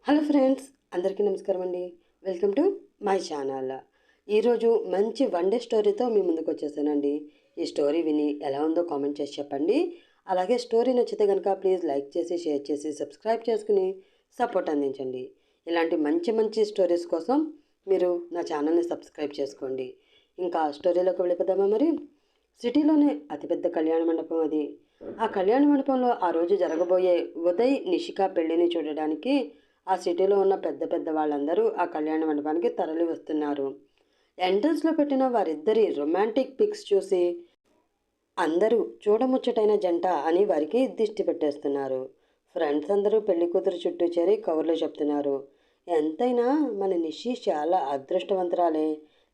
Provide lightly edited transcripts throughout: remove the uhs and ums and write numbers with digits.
Hello friends, అందరికీ నమస్కారం అండి. Welcome to my channel. ఈరోజు మంచి వన్ డే స్టోరీతో మీ ముందుకు వచ్చేసానండి. ఈ స్టోరీ విని ఎలా ఉందో కామెంట్ చేసి చెప్పండి. అలాగే స్టోరీ నచ్చితే కనుక ప్లీజ్ లైక్ చేసి, షేర్ చేసి, సబ్స్క్రైబ్ చేసుకుని సపోర్ట్ అందించండి. ఇలాంటి మంచి మంచి స్టోరీస్ కోసం మీరు నా ఛానల్ని సబ్స్క్రైబ్ చేసుకోండి. ఇంకా స్టోరీలోకి వెళ్ళిపోదామా మరి? సిటీలోనే అతిపెద్ద కళ్యాణ మండపం అది. ఆ కళ్యాణ మండపంలో ఆ రోజు జరగబోయే ఉదయ్, నిషిక పెళ్లిని చూడడానికి ఆ సిటీలో ఉన్న పెద్ద పెద్ద వాళ్ళందరూ ఆ కళ్యాణ మండపానికి తరలి వస్తున్నారు. ఎంట్రన్స్లో పెట్టిన వారిద్దరి రొమాంటిక్ పిక్స్ చూసి అందరూ చూడముచ్చటైన జంట అని వారికి దిష్టి పెట్టేస్తున్నారు. ఫ్రెండ్స్ అందరూ పెళ్లి కూతురు చుట్టూ చేరి కవర్లు చెప్తున్నారు. ఎంతైనా మన నిషి చాలా అదృష్టవంతురాలే,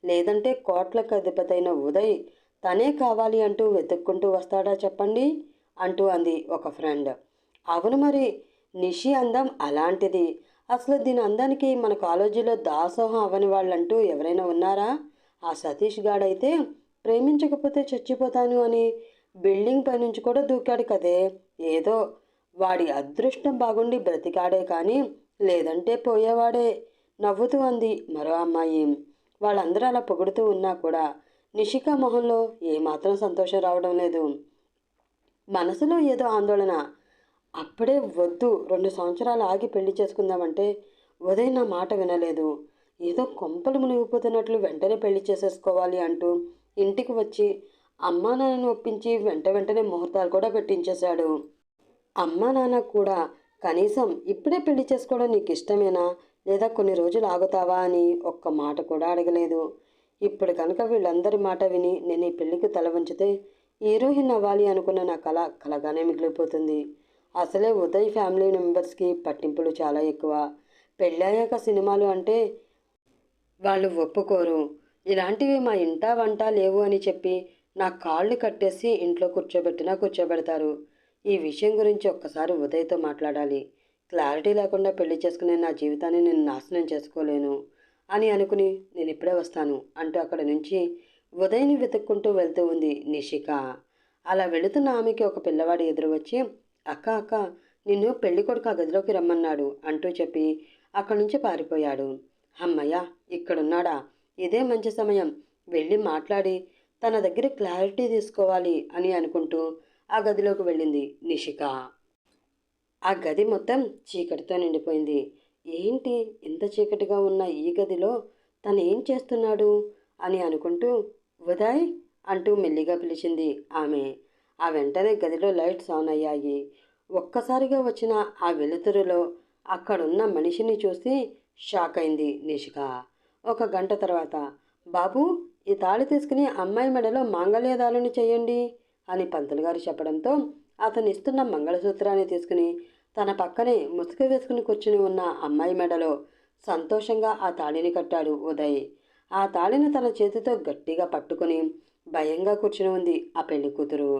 లేదంటే కోట్లకు అధిపతైన ఉదయ్ తనే కావాలి అంటూ వెతుక్కుంటూ వస్తాడా చెప్పండి అంటూ అంది ఒక ఫ్రెండ్. అవును మరి, నిషి అందం అలాంటిది. అసలు దీని అందానికి మన కాలేజీలో దాసోహం అవని వాళ్ళంటూ ఎవరైనా ఉన్నారా? ఆ సతీష్ గాడైతే ప్రేమించకపోతే చచ్చిపోతాను అని బిల్డింగ్ పై నుంచి కూడా దూకాడు కదే. ఏదో వాడి అదృష్టం బాగుండి బ్రతికాడే కానీ లేదంటే పోయేవాడే, నవ్వుతూ అంది మరో అమ్మాయి. వాళ్ళందరూ అలా పొగుడుతూ ఉన్నా కూడా నిషిక మొహంలో ఏమాత్రం సంతోషం రావడం లేదు. మనసులో ఏదో ఆందోళన. అప్పుడే వద్దు, 2 సంవత్సరాలు ఆగి పెళ్లి చేసుకుందామంటే ఉదయ్ నా మాట వినలేదు. ఏదో కొంపలు మునిగిపోతున్నట్లు వెంటనే పెళ్లి చేసేసుకోవాలి అంటూ ఇంటికి వచ్చి అమ్మా నాన్నను ఒప్పించి వెంటనే ముహూర్తాలు కూడా పెట్టించేశాడు. అమ్మా నాన్న కూడా కనీసం ఇప్పుడే పెళ్లి చేసుకోవడం నీకు ఇష్టమేనా, లేదా కొన్ని రోజులు ఆగుతావా అని ఒక్క మాట కూడా అడగలేదు. ఇప్పుడు కనుక వీళ్ళందరి మాట విని నేను ఈ పెళ్లికి తల వంచితే హీరోయిన్ అవ్వాలి అనుకున్న నా కళ కలగానే మిగిలిపోతుంది. అసలే ఉదయ్ ఫ్యామిలీ మెంబర్స్కి పట్టింపులు చాలా ఎక్కువ. పెళ్ళయ్యాక సినిమాలు అంటే వాళ్ళు ఒప్పుకోరు. ఇలాంటివి మా ఇంటా వంట లేవు అని చెప్పి నా కాళ్ళు కట్టేసి ఇంట్లో కూర్చోబెట్టినా కూర్చోబెడతారు. ఈ విషయం గురించి ఒక్కసారి ఉదయ్తో మాట్లాడాలి. క్లారిటీ లేకుండా పెళ్లి చేసుకునే నా జీవితాన్ని నేను నాశనం చేసుకోలేను అని అనుకుని నేను ఇప్పుడే వస్తాను అంటూ అక్కడి నుంచి ఉదయ్ని వెతుక్కుంటూ వెళ్తూ ఉంది నిషిక. అలా వెళుతున్న ఆమెకి ఒక పిల్లవాడు ఎదురు వచ్చి, అక్క అక్క, నిన్ను పెళ్లి కొడుకు ఆ గదిలోకి రమ్మన్నాడు అంటూ చెప్పి అక్కడి నుంచి పారిపోయాడు. అమ్మయ్య, ఇక్కడున్నాడా, ఇదే మంచి సమయం, వెళ్ళి మాట్లాడి తన దగ్గర క్లారిటీ తీసుకోవాలి అని అనుకుంటూ ఆ గదిలోకి వెళ్ళింది నిషిక. ఆ గది మొత్తం చీకటితో నిండిపోయింది. ఏంటి ఇంత చీకటిగా ఉన్న ఈ గదిలో తను ఏం చేస్తున్నాడు అని అనుకుంటూ ఉదయ్ అంటూ మెల్లిగా పిలిచింది ఆమె. ఆ వెంటనే గదిలో లైట్స్ ఆన్ అయ్యాయి. ఒక్కసారిగా వచ్చిన ఆ వెలుతురులో అక్కడున్న మనిషిని చూసి షాక్ అయింది నిషిక. ఒక గంట తర్వాత, బాబు, ఈ తాళి తీసుకుని అమ్మాయి మెడలో మాంగళ్యదాలను చేయండి అని పంతులు గారు చెప్పడంతో అతను ఇస్తున్న మంగళసూత్రాన్ని తీసుకుని తన పక్కనే ముసుగు వేసుకుని కూర్చుని ఉన్న అమ్మాయి మెడలో సంతోషంగా ఆ తాళిని కట్టాడు ఉదయ్. ఆ తాళిని తన చేతితో గట్టిగా పట్టుకుని భయంగా కూర్చుని ఉంది ఆ పెళ్లి కూతురు.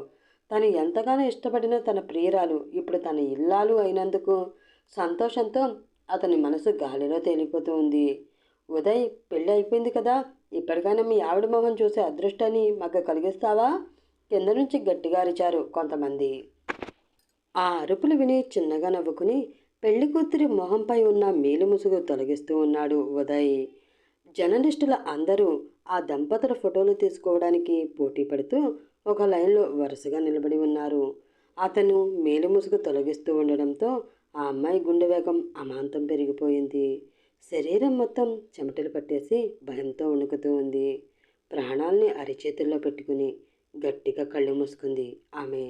తను ఎంతగానో ఇష్టపడిన తన ప్రియురాలు ఇప్పుడు తన ఇల్లాలు అయినందుకు సంతోషంతో అతని మనసు గాలిలో తేలిపోతూ ఉంది. ఉదయ్, పెళ్ళి అయిపోయింది కదా, ఇప్పటికైనా మీ ఆవిడ మొహం చూసే అదృష్టాన్ని మాకు కలిగిస్తావా? కింద నుంచి గట్టిగా అరిచారు కొంతమంది. ఆ అరుపులు విని చిన్నగా నవ్వుకుని పెళ్లి కూతురి మొహంపై ఉన్న మేలు ముసుగు తొలగిస్తూ ఉన్నాడు ఉదయ్. జర్నలిస్టుల అందరూ ఆ దంపతుల ఫోటోలు తీసుకోవడానికి పోటీ పడుతూ ఒక లైన్లో వరుసగా నిలబడి ఉన్నారు. అతను మేలు ముసుగు తొలగిస్తూ ఉండడంతో ఆ అమ్మాయి గుండె వేగం అమాంతం పెరిగిపోయింది. శరీరం మొత్తం చెమటలు పట్టేసి భయంతో వణుకుతూ ఉంది. ప్రాణాల్ని అరిచేతుల్లో పెట్టుకుని గట్టిగా కళ్ళు మూసుకుంది ఆమె.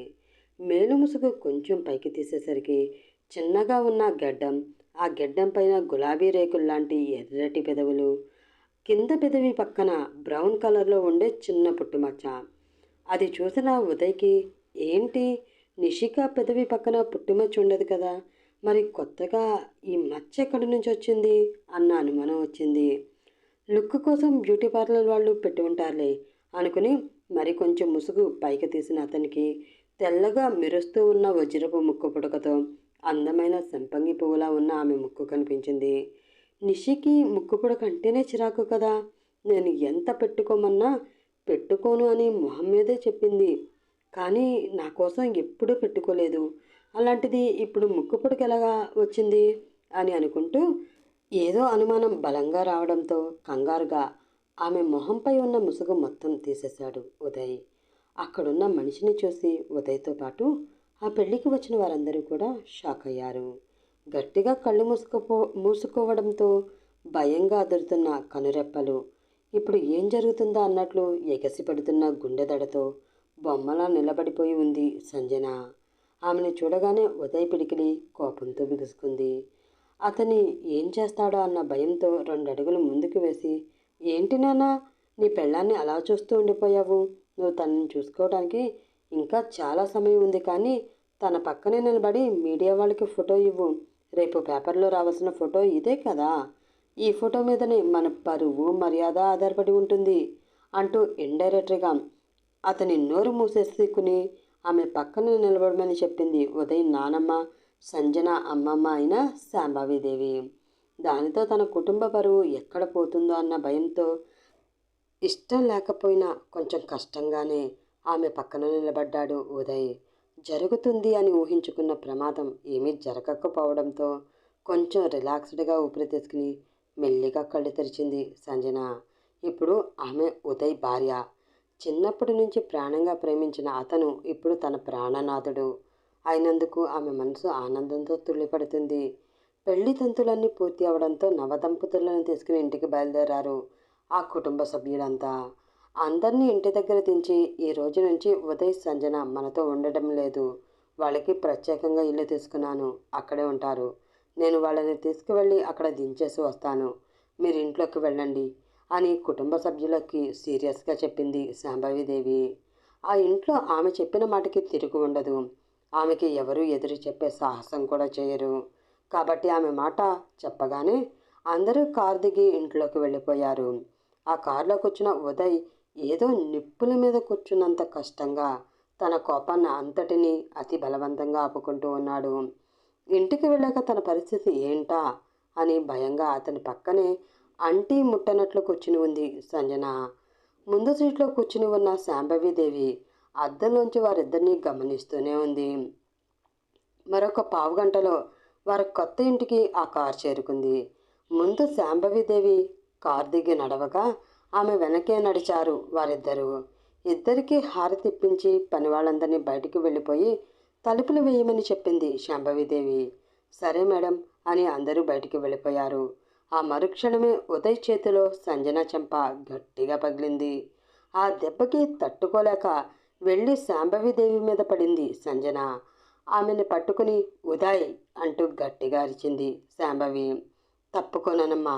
మేలు ముసుగు కొంచెం పైకి తీసేసరికి చిన్నగా ఉన్న గడ్డం, ఆ గడ్డం పైన గులాబీ రేకుల్లాంటి ఎర్రటి పెదవులు, కింద పెదవి పక్కన బ్రౌన్ కలర్లో ఉండే చిన్న పుట్టుమచ్చ. అది చూసిన ఉదయ్కి, ఏంటి, నిషిక పెదవి పక్కన పుట్టుమచ్చ ఉండదు కదా, మరి కొత్తగా ఈ మచ్చ ఎక్కడి నుంచి వచ్చింది అన్న అనుమానం వచ్చింది. లుక్ కోసం బ్యూటీ పార్లర్ వాళ్ళు పెట్టి ఉంటారులే అనుకుని మరి కొంచెం ముసుగు పైకి తీసిన అతనికి తెల్లగా మెరుస్తూ ఉన్న వజ్రపు ముక్కు పుడకతో అందమైన సంపంగి పువ్వులా ఉన్న ఆమె ముక్కు కనిపించింది. నిషికి ముక్కు పుడక అంటేనే చిరాకు కదా, నేను ఎంత పెట్టుకోమన్నా పెట్టుకోను అని మొహం మీదే చెప్పింది. కానీ నా కోసం ఎప్పుడూ పెట్టుకోలేదు. అలాంటిది ఇప్పుడు ముక్కు పుడక ఎలాగా వచ్చింది అని అనుకుంటూ ఏదో అనుమానం బలంగా రావడంతో కంగారుగా ఆమె మొహంపై ఉన్న ముసుగు మొత్తం తీసేశాడు ఉదయ్. అక్కడున్న మనిషిని చూసి ఉదయ్తో పాటు ఆ పెళ్లికి వచ్చిన వారందరూ కూడా షాక్ అయ్యారు. గట్టిగా కళ్ళు మూసుకోవడంతో భయంగా అదురుతున్న కనురెప్పలు, ఇప్పుడు ఏం జరుగుతుందా అన్నట్లు ఎగసిపడుతున్న గుండెదడతో బొమ్మలా నిలబడిపోయి ఉంది సంజన. ఆమెను చూడగానే ఉదయ్ పిడికిలి కోపంతో బిగుసుకుంది. అతని ఏం చేస్తాడో అన్న భయంతో 2 అడుగులు ముందుకు వేసి, ఏంటి నాన్నా, నీ పెళ్ళాన్ని అలా చూస్తూ ఉండిపోయావు? నువ్వు తనని చూసుకోవడానికి ఇంకా చాలా సమయం ఉంది, కానీ తన పక్కనే నిలబడి మీడియా వాళ్ళకి ఫోటో ఇవ్వు. రేపు పేపర్లో రావాల్సిన ఫోటో ఇదే కదా. ఈ ఫోటో మీదనే మన పరువు మర్యాద ఆధారపడి ఉంటుంది అంటూ ఇండైరెక్ట్గా అతని నోరు మూసేసుకుని ఆమె పక్కన నిలబడమని చెప్పింది ఉదయ్ నానమ్మ, సంజన అమ్మమ్మ అయిన శాంభవిదేవి. దానితో తన కుటుంబ పరువు ఎక్కడ పోతుందో అన్న భయంతో ఇష్టం లేకపోయినా కొంచెం కష్టంగానే ఆమె పక్కన నిలబడ్డాడు ఉదయ్. జరుగుతుంది అని ఊహించుకున్న ప్రమాదం ఏమీ జరగకపోవడంతో కొంచెం రిలాక్స్డ్గా ఊపిరి తీసుకుని మెల్లిగా కళ్ళు తెరిచింది సంజన. ఇప్పుడు ఆమె ఉదయ్ భార్య. చిన్నప్పటి నుంచి ప్రాణంగా ప్రేమించిన అతను ఇప్పుడు తన ప్రాణనాథుడు అయినందుకు ఆమె మనసు ఆనందంతో తుళ్ళిపడుతుంది. పెళ్లి తంతులన్నీ పూర్తి అవడంతో నవదంపతులను తీసుకుని ఇంటికి బయలుదేరారు ఆ కుటుంబ సభ్యులంతా. అందరినీ ఇంటి దగ్గర దించి, ఈ రోజు నుంచి ఉదయ్ సంజన మనతో ఉండడం లేదు, వాళ్ళకి ప్రత్యేకంగా ఇల్లు తీసుకున్నాను, అక్కడే ఉంటారు. నేను వాళ్ళని తీసుకువెళ్ళి అక్కడ దించేసి వస్తాను, మీరు ఇంట్లోకి వెళ్ళండి అని కుటుంబ సభ్యులకి సీరియస్గా చెప్పింది శాంభవిదేవి. ఆ ఇంట్లో ఆమె చెప్పిన మాటకి తిరుగు ఉండదు. ఆమెకి ఎవరూ ఎదురు చెప్పే సాహసం కూడా చేయరు. కాబట్టి ఆమె మాట చెప్పగానే అందరూ కారు దిగి ఇంట్లోకి వెళ్ళిపోయారు. ఆ కారులో కూర్చున్న ఉదయ్ ఏదో నిప్పుల మీద కూర్చున్నంత కష్టంగా తన కోపాన్ని అంతటినీ అతి బలవంతంగా ఆపుకుంటూ ఉన్నాడు. ఇంటికి వెళ్ళాక తన పరిస్థితి ఏంటా అని భయంగా అతని పక్కనే అంటీ ముట్టనట్లు కూర్చుని ఉంది సంజన. ముందు సీట్లో కూర్చుని ఉన్న శాంభవిదేవి అద్దంలోంచి వారిద్దరినీ గమనిస్తూనే ఉంది. మరొక పావుగంటలో వారి కొత్త ఇంటికి ఆ కారు చేరుకుంది. ముందు శాంభవిదేవి కారు దిగి నడవగా ఆమె వెనకే నడిచారు వారిద్దరూ. ఇద్దరికీ హారతిప్పించి పని వాళ్ళందరినీ బయటికి వెళ్ళిపోయి తలుపులు వేయమని చెప్పింది శాంభవిదేవి. సరే మేడం అని అందరూ బయటికి వెళ్ళిపోయారు. ఆ మరుక్షణమే ఉదయ్ చేతిలో సంజన చెంప గట్టిగా పగిలింది. ఆ దెబ్బకి తట్టుకోలేక వెళ్ళి శాంభవిదేవి మీద పడింది సంజన. ఆమెను పట్టుకుని ఉదయ్ అంటూ గట్టిగా అరిచింది శాంభవి. తప్పుకోనమ్మా,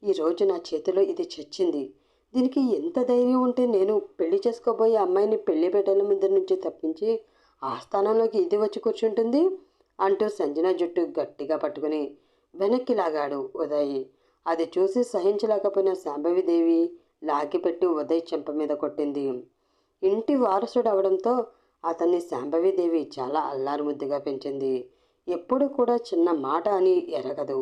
ఈరోజు నా చేతిలో ఇది చచ్చింది. దీనికి ఎంత ధైర్యం ఉంటే నేను పెళ్లి చేసుకోబోయే అమ్మాయిని పెళ్లి బిడ్డల ముందు నుంచి తప్పించి ఆ స్థానంలోకి ఇది వచ్చి కూర్చుంటుంది అంటూ సంజన జుట్టు గట్టిగా పట్టుకుని వెనక్కి లాగాడు ఉదయ్. అది చూసి సహించలేకపోయిన శాంభవిదేవి లాగిపెట్టి ఉదయ్ చెంప మీద కొట్టింది. ఇంటి వారసుడు అవడంతో అతన్ని శాంభవిదేవి చాలా అల్లారుముద్దుగా పెంచింది. ఎప్పుడు కూడా చిన్న మాట అని ఎరగదు.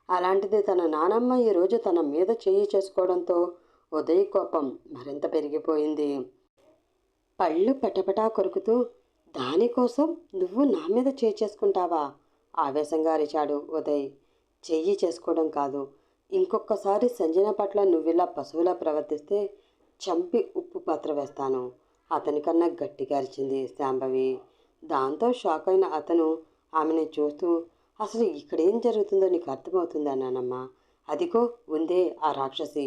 అలాంటిది తన నానమ్మ ఈరోజు తన మీద చెయ్యి చేసుకోవడంతో ఉదయ్ కోపం మరింత పెరిగిపోయింది. పళ్ళు పటపటా కొరుకుతూ, దానికోసం నువ్వు నా మీద చేయి చేసుకుంటావా? ఆవేశంగా అరిచాడు ఉదయ్. చెయ్యి చేసుకోవడం కాదు, ఇంకొకసారి సంజన పట్ల నువ్విలా పశువులా ప్రవర్తిస్తే చంపి ఉప్పు పాత్ర వేస్తాను, అతనికన్నా గట్టిగా అరిచింది శాంభవి. దాంతో షాక్ అయిన అతను ఆమెను చూస్తూ, అసలు ఇక్కడేం జరుగుతుందో నీకు అర్థమవుతుందా నానమ్మ? అదిగో ఉందే ఆ రాక్షసి,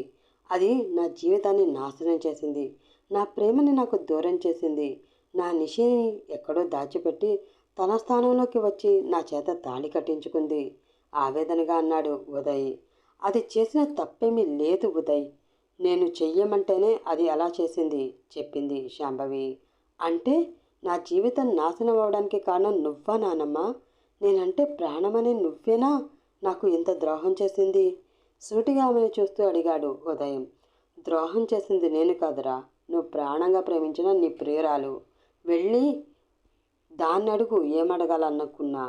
అది నా జీవితాన్ని నాశనం చేసింది, నా ప్రేమని నాకు దూరం చేసింది, నా నిషిని ఎక్కడో దాచిపెట్టి తన స్థానంలోకి వచ్చి నా చేత తాళి కట్టించుకుంది ఆవేదనగా అన్నాడు ఉదయ్. అది చేసిన తప్పేమీ లేదు ఉదయ్, నేను చెయ్యమంటేనే అది అలా చేసింది చెప్పింది శాంభవి. అంటే నా జీవితం నాశనం అవడానికి కారణం నువ్వా నానమ్మ? నేనంటే ప్రాణమని నువ్వేనా నాకు ఇంత ద్రోహం చేసింది? సూటిగా ఆమెను చూస్తూ అడిగాడు ఉదయం. ద్రోహం చేసింది నేను కాదురా, నువ్వు ప్రాణంగా ప్రేమించిన నీ ప్రియురాలు. వెళ్ళి దాన్ని అడుగు ఏమడగాలనుకున్నా.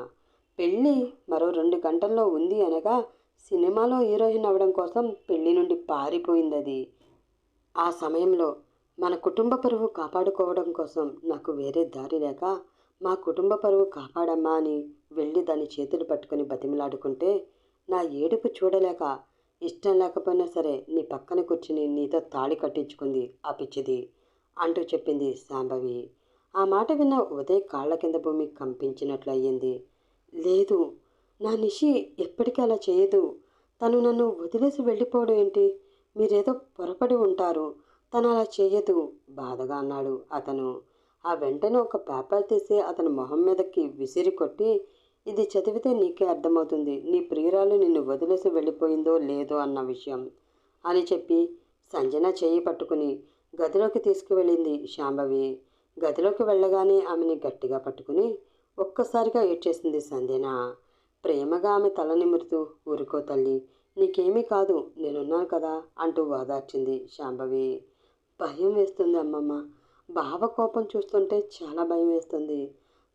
పెళ్ళి మరో 2 గంటల్లో ఉంది అనగా సినిమాలో హీరోయిన్ అవ్వడం కోసం పెళ్లి నుండి పారిపోయింది అది. ఆ సమయంలో మన కుటుంబ పరువు కాపాడుకోవడం కోసం నాకు వేరే దారి లేక మా కుటుంబ పరువు కాపాడమ్మా అని వెళ్ళి దాని చేతులు పట్టుకొని బతిమలాడుకుంటే నా ఏడుపు చూడలేక ఇష్టం లేకపోయినా సరే నీ పక్కన కూర్చుని నీతో తాళి కట్టించుకుంది ఆ పిచ్చిది అంటూ చెప్పింది శాంభవి. ఆ మాట విన్న ఉదయ్ కాళ్ళ కింద భూమి కంపించినట్లు అయ్యింది. లేదు, నా నిషి ఎప్పటికీ అలా చేయదు. తను నన్ను వదిలేసి వెళ్ళిపోవడం ఏంటి? మీరేదో పొరపడి ఉంటారు. తను అలా చేయదు బాధగా అన్నాడు అతను. ఆ వెంటనే ఒక పేపర్ తీసి అతని మొహం మీదకి విసిరి కొట్టి, ఇది చదివితే నీకే అర్థమవుతుంది నీ ప్రియురాలు నిన్ను వదిలేసి వెళ్ళిపోయిందో లేదో అన్న విషయం అని చెప్పి సంజన చేయి పట్టుకుని గదిలోకి తీసుకువెళ్ళింది శాంభవి. గదిలోకి వెళ్ళగానే ఆమెని గట్టిగా పట్టుకుని ఒక్కసారిగా ఏడ్చేసింది సంజన. ప్రేమగా ఆమె తల నిమురుతూ, ఊరుకో తల్లి, నీకేమీ కాదు, నేనున్నాను కదా అంటూ ఓదార్చింది శాంభవి. భయం వేస్తుంది అమ్మమ్మ. బావ కోపం చూస్తుంటే చాలా భయం వేస్తుంది.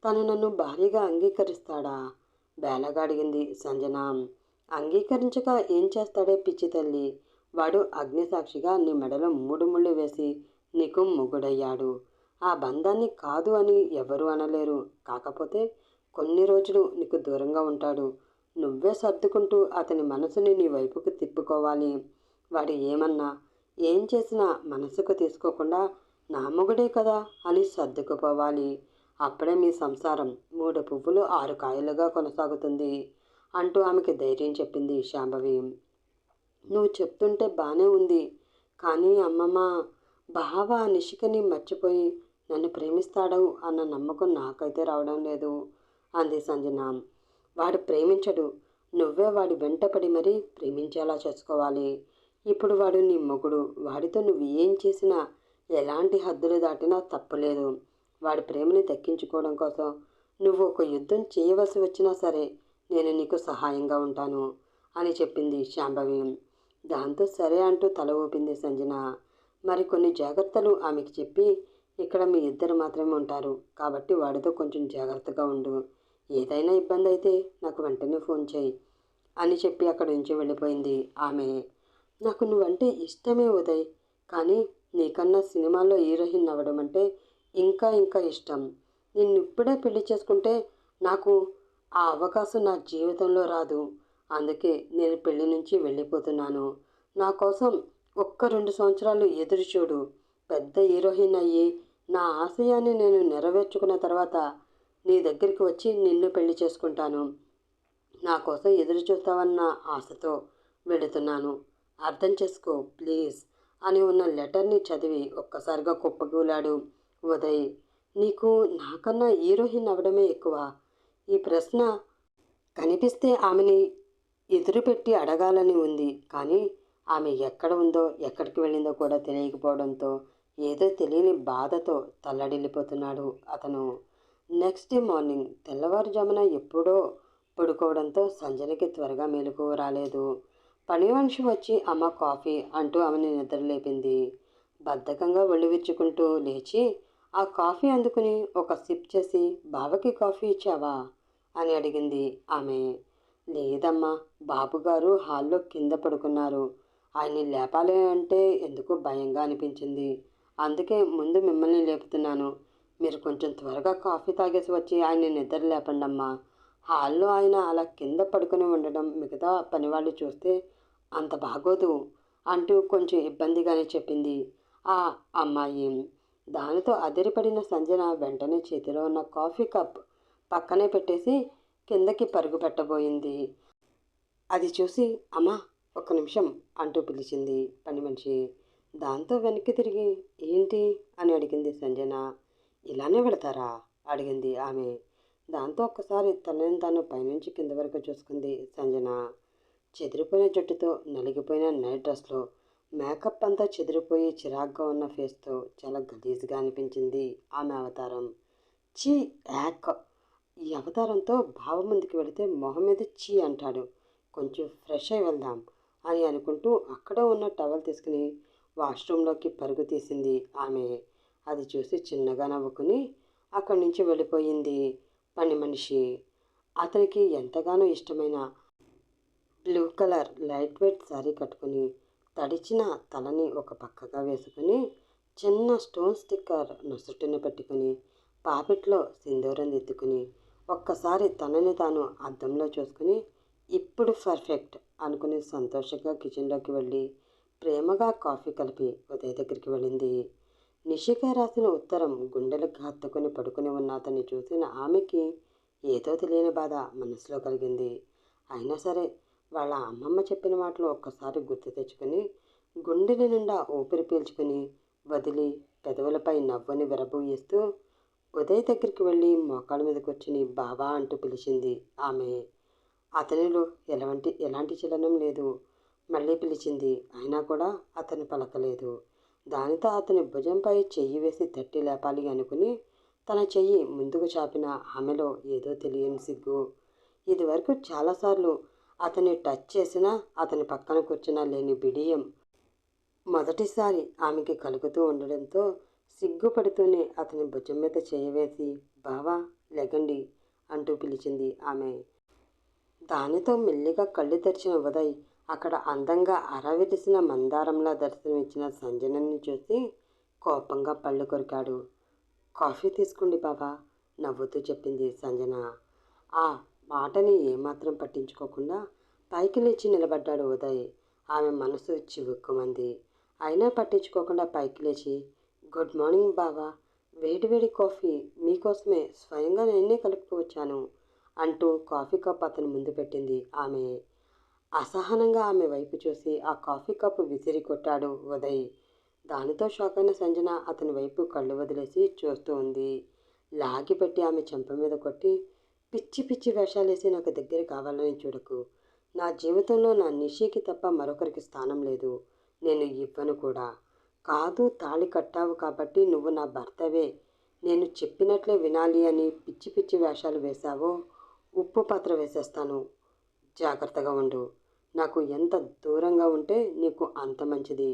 తను నన్ను భారీగా అంగీకరిస్తాడా? బేలగా అడిగింది సంజన. అంగీకరించక ఏం చేస్తాడే పిచ్చి తల్లి. వాడు అగ్నిసాక్షిగా నీ మెడలో 3 ముళ్ళు వేసి నీకు మొగుడయ్యాడు. ఆ బంధాన్ని కాదు అని ఎవరూ అనలేరు. కాకపోతే కొన్ని రోజులు నీకు దూరంగా ఉంటాడు. నువ్వే సర్దుకుంటూ అతని మనసుని నీ వైపుకు తిప్పుకోవాలి. వాడు ఏమన్నా ఏం చేసినా మనసుకు తీసుకోకుండా నా మొగుడే కదా అని సర్దుకుపోవాలి. అప్పుడే మీ సంసారం 3 పువ్వులు 6 కాయలుగా కొనసాగుతుంది అంటూ ఆమెకి ధైర్యం చెప్పింది శాంభవి. నువ్వు చెప్తుంటే బాగానే ఉంది, కానీ అమ్మమ్మ, బావ నిషికని మర్చిపోయి నన్ను ప్రేమిస్తాడు అన్న నమ్మకం నాకైతే రావడం లేదు అంది సంజన. వాడు ప్రేమించడు, నువ్వే వాడి వెంటపడి మరీ ప్రేమించేలా చేసుకోవాలి. ఇప్పుడు వాడు నీ మొగుడు. వాడితో నువ్వు ఏం చేసినా ఎలాంటి హద్దులు దాటినా తప్పులేదు. వాడి ప్రేమని దక్కించుకోవడం కోసం నువ్వు ఒక యుద్ధం చేయవలసి వచ్చినా సరే నేను నీకు సహాయంగా ఉంటాను అని చెప్పింది శాంభవి. దాంతో సరే అంటూ తల ఊపింది సంజన. మరికొన్ని జాగ్రత్తలు ఆమెకి చెప్పి, ఇక్కడ మీ ఇద్దరు మాత్రమే ఉంటారు కాబట్టి వాడితో కొంచెం జాగ్రత్తగా ఉండు. ఏదైనా ఇబ్బంది అయితే నాకు వెంటనే ఫోన్ చేయి అని చెప్పి అక్కడి నుంచి వెళ్ళిపోయింది ఆమె. నాకు నువ్వంటే ఇష్టమే ఉదయ్, కానీ నీకన్నా సినిమాల్లో హీరోయిన్ అవ్వడం అంటే ఇంకా ఇంకా ఇష్టం. నిన్నిప్పుడే పెళ్లి చేసుకుంటే నాకు ఆ అవకాశం నా జీవితంలో రాదు. అందుకే నేను పెళ్లి నుంచి వెళ్ళిపోతున్నాను. నా కోసం ఒక్క 2 సంవత్సరాలు ఎదురు చూడు. పెద్ద హీరోయిన్ అయ్యి నా ఆశయాన్ని నేను నెరవేర్చుకున్న తర్వాత నీ దగ్గరికి వచ్చి నిన్ను పెళ్లి చేసుకుంటాను. నా కోసం ఎదురు చూస్తావన్న ఆశతో వెళుతున్నాను. అర్థం చేసుకో ప్లీజ్ అని ఉన్న లెటర్ని చదివి ఒక్కసారిగా కుప్పకూలాడు ఉదయ్. నీకు నాకన్నా హీరోయిన్ అవ్వడమే ఎక్కువ? ఈ ప్రశ్న కనిపిస్తే ఆమెని ఎదురుపెట్టి అడగాలని ఉంది, కానీ ఆమె ఎక్కడ ఉందో ఎక్కడికి వెళ్ళిందో కూడా తెలియకపోవడంతో ఏదో తెలియని బాధతో తల్లడిల్లిపోతున్నాడు అతను. నెక్స్ట్ డే మార్నింగ్ తెల్లవారుజామున ఎప్పుడో పడుకోవడంతో సంజనకి త్వరగా మెలకువ రాలేదు. పని మనిషి వచ్చి అమ్మ కాఫీ అంటూ ఆమెని నిద్రలేపింది. బద్ధకంగా ఒళ్ళు విరుచుకుంటూ లేచి ఆ కాఫీ అందుకుని ఒక సిప్ చేసి, బావకి కాఫీ ఇచ్చావా అని అడిగింది ఆమె. లేదమ్మా, బాబుగారు హాల్లో కింద పడుకున్నారు. ఆయన్ని లేపాలి అంటే ఎందుకో భయంగా అనిపించింది. అందుకే ముందు మిమ్మల్ని లేపుతున్నాను. మీరు కొంచెం త్వరగా కాఫీ తాగేసి వచ్చి ఆయన్ని నిద్ర లేపండమ్మా. హాల్లో ఆయన అలా కింద పడుకొని ఉండడం మిగతా పనివాళ్ళు చూస్తే అంత బాగోదు అంటూ కొంచెం ఇబ్బందిగానే చెప్పింది ఆ అమ్మాయి. దానితో అదిరిపడిన సంజన వెంటనే చేతిలో ఉన్న కాఫీ కప్ పక్కనే పెట్టేసి కిందకి పరుగు పెట్టబోయింది. అది చూసి అమ్మా ఒక్క నిమిషం అంటూ పిలిచింది పని మనిషి. దాంతో వెనక్కి తిరిగి ఏంటి అని అడిగింది సంజన. ఇలానే వెళతారా అడిగింది ఆమె. దాంతో ఒక్కసారి తనని తాను పైనుంచి కింద వరకు చూసుకుంది సంజన. చెదిరిపోయిన జుట్టుతో నలిగిపోయిన నైట్ డ్రెస్లో మేకప్ అంతా చెదిరిపోయి చిరాగ్గా ఉన్న ఫేస్తో చాలా గలీజ్గా అనిపించింది ఆమె అవతారం. చీ యాక్! ఈ అవతారంతో బావ ముందుకు వెళితే మొహం మీద చీ అంటాడు. కొంచెం ఫ్రెష్ అయి వెళ్దాం అని అనుకుంటూ అక్కడ ఉన్న టవల్ తీసుకుని వాష్రూమ్లోకి పరుగు తీసింది ఆమె. అది చూసి చిన్నగా నవ్వుకుని అక్కడి నుంచి వెళ్ళిపోయింది పని మనిషి. అతనికి ఎంతగానో ఇష్టమైన blue colour light weight sari కట్టుకుని తడిచిన తలని ఒక పక్కగా వేసుకుని చిన్న స్టోన్ స్టిక్కర్ నొసటిన పెట్టుకుని పాపిట్లో సింధూరం దిద్దుకుని ఒక్కసారి తనని తాను అద్దంలో చూసుకుని ఇప్పుడు పర్ఫెక్ట్ అనుకుని సంతోషంగా కిచెన్లోకి వెళ్ళి ప్రేమగా కాఫీ కలిపి ఉదయ్ దగ్గరికి వెళ్ళింది. నిషిక రాసిన ఉత్తరం గుండెలకు హత్తుకుని పడుకుని ఉన్న అతన్ని చూసిన ఆమెకి ఏదో తెలియని బాధ మనసులో కలిగింది. అయినా సరే వాళ్ళ అమ్మమ్మ చెప్పిన మాటలు ఒక్కసారి గుర్తు తెచ్చుకొని గుండెల నిండా ఊపిరి పీల్చుకుని వదిలి పెదవులపై నవ్వుని విరబూయిస్తూ ఉదయ్ దగ్గరికి వెళ్ళి మోకాళ్ళ మీద కూర్చుని బావా అంటూ పిలిచింది ఆమె. అతనిలో ఎలాంటి చలనం లేదు. మళ్ళీ పిలిచింది. అయినా కూడా అతను పలకలేదు. దానితో అతని భుజంపై చెయ్యి వేసి తట్టి లేపాలి అనుకుని తన చెయ్యి ముందుకు చాపిన ఆమెలో ఏదో తెలియని సిగ్గు. ఇదివరకు చాలాసార్లు అతన్ని టచ్ చేసినా అతని పక్కన కూర్చున్నా లేని బిడియం మొదటిసారి ఆమెకి కలుగుతూ ఉండడంతో సిగ్గుపడుతూనే అతని భుజం మీద చెయ్యి వేసి బావా లెగండి అంటూ పిలిచింది ఆమె. దానితో మెల్లిగా కళ్ళు తెరిచిన ఉదయ్ అక్కడ అందంగా అరవిరిసిన మందారంలా దర్శనమిచ్చిన సంజనని చూసి కోపంగా పళ్ళు కొరికాడు. కాఫీ తీసుకోండి బాబా నవ్వుతూ చెప్పింది సంజన. ఆ మాటని ఏమాత్రం పట్టించుకోకుండా పైకి లేచి నిలబడ్డాడు ఉదయ్. ఆమె మనసు చివుక్కుమంది. అయినా పట్టించుకోకుండా పైకి లేచి గుడ్ మార్నింగ్ బావా, వేడివేడి కాఫీ మీకోసమే స్వయంగా నేనే కలుపుకువచ్చాను అంటూ కాఫీ కప్ అతని ముందు పెట్టింది ఆమె. అసహనంగా ఆమె వైపు చూసి ఆ కాఫీ కప్పు విసిరి కొట్టాడు ఉదయ్. దానితో షాక్ అయిన సంజన అతని వైపు కళ్ళు వదిలేసి చూస్తూ ఉంది. లాగిపెట్టి ఆమె చెంప మీద కొట్టి పిచ్చి పిచ్చి వేషాలేసి నాకు దగ్గర కావాలని చూడకు. నా జీవితంలో నా నిషికి తప్ప మరొకరికి స్థానం లేదు. నేను ఇవ్వను కూడా. కాదు తాళి కట్టావు కాబట్టి నువ్వు నా భర్తవే. నేను చెప్పినట్లే వినాలి అని పిచ్చి పిచ్చి వేషాలు వేశావో ఉప్పు పాత్ర వేసేస్తాను. జాగ్రత్తగా ఉండు. నాకు ఎంత దూరంగా ఉంటే నీకు అంత మంచిది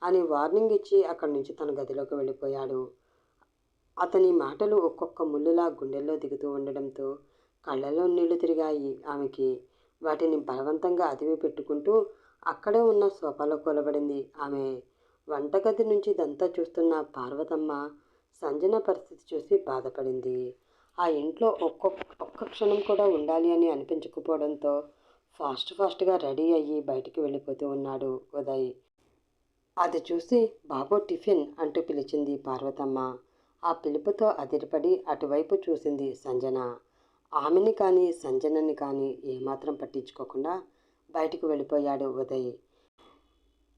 అని వార్నింగ్ ఇచ్చి అక్కడి నుంచి తన గదిలోకి వెళ్ళిపోయాడు. అతని మాటలు ఒక్కొక్క ముళ్ళులా గుండెల్లో దిగుతూ ఉండడంతో కళ్ళలో నీళ్లు తిరిగాయి ఆమెకి. వాటిని బలవంతంగా అదిమి పెట్టుకుంటూ అక్కడే ఉన్న సోఫాలో కూలబడింది ఆమె. వంటగది నుంచి ఇదంతా చూస్తున్న పార్వతమ్మ సంజన పరిస్థితి చూసి బాధపడింది. ఆ ఇంట్లో ఒక్క క్షణం కూడా ఉండాలి అని అనిపించకపోవడంతో ఫాస్ట్గా రెడీ అయ్యి బయటికి వెళ్ళిపోతూ ఉన్నాడు ఉదయ్. అది చూసి బాబు టిఫిన్ అంటూ పిలిచింది పార్వతమ్మ. ఆ పిలుపుతో అదిరిపడి అటువైపు చూసింది సంజన. ఆమెని కానీ సంజనని కానీ ఏమాత్రం పట్టించుకోకుండా బయటికి వెళ్ళిపోయాడు ఉదయ్.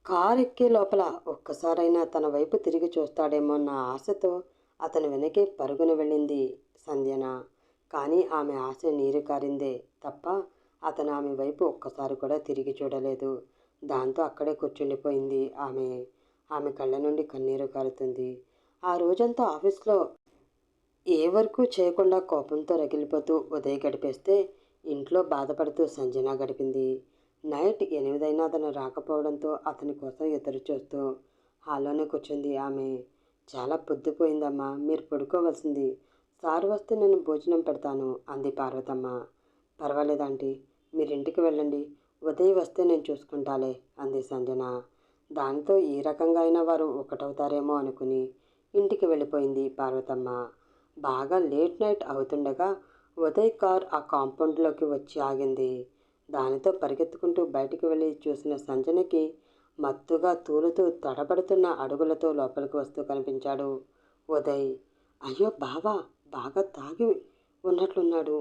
కారు ఎక్కే లోపల ఒక్కసారైనా తన వైపు తిరిగి చూస్తాడేమో అన్న ఆశతో అతని వెనకే పరుగున వెళ్ళింది సంజన. కానీ ఆమె ఆశ నీరు కారిందే తప్ప అతను ఆమె వైపు ఒక్కసారి కూడా తిరిగి చూడలేదు. దాంతో అక్కడే కూర్చుండిపోయింది ఆమె. ఆమె కళ్ళ నుండి కన్నీరు కారుతుంది. ఆ రోజంతా ఆఫీస్లో ఏ వర్క్ చేయకుండా కోపంతో రగిలిపోతూ ఉదయ్ గడిపేస్తే ఇంట్లో బాధపడుతూ సంజన గడిపింది. నైట్ 8 అయినా అతను రాకపోవడంతో అతని కోసం ఎదురు చూస్తూ హాల్లోనే కూర్చుంది ఆమె. చాలా పొద్దుపోయిందమ్మా, మీరు పడుకోవలసింది. సార్ వస్తే నేను భోజనం పెడతాను అంది పార్వతమ్మ. పర్వాలేదాంటీ, మీరింటికి వెళ్ళండి. ఉదయ్ వస్తే నేను చూసుకుంటాలే అంది సంజన. దానితో ఈ రకంగా అయినా వారు ఒకటవుతారేమో అనుకుని ఇంటికి వెళ్ళిపోయింది పార్వతమ్మ. బాగా లేట్ నైట్ అవుతుండగా ఉదయ్ కార్ ఆ కాంపౌండ్లోకి వచ్చి ఆగింది. దానితో పరిగెత్తుకుంటూ బయటికి వెళ్ళి చూసిన సంజనకి మత్తుగా తూలుతూ తడబడుతున్న అడుగులతో లోపలికి వస్తూ కనిపించాడు ఉదయ్. అయ్యో బావా, బాగా తాగి ఉన్నట్లున్నాడు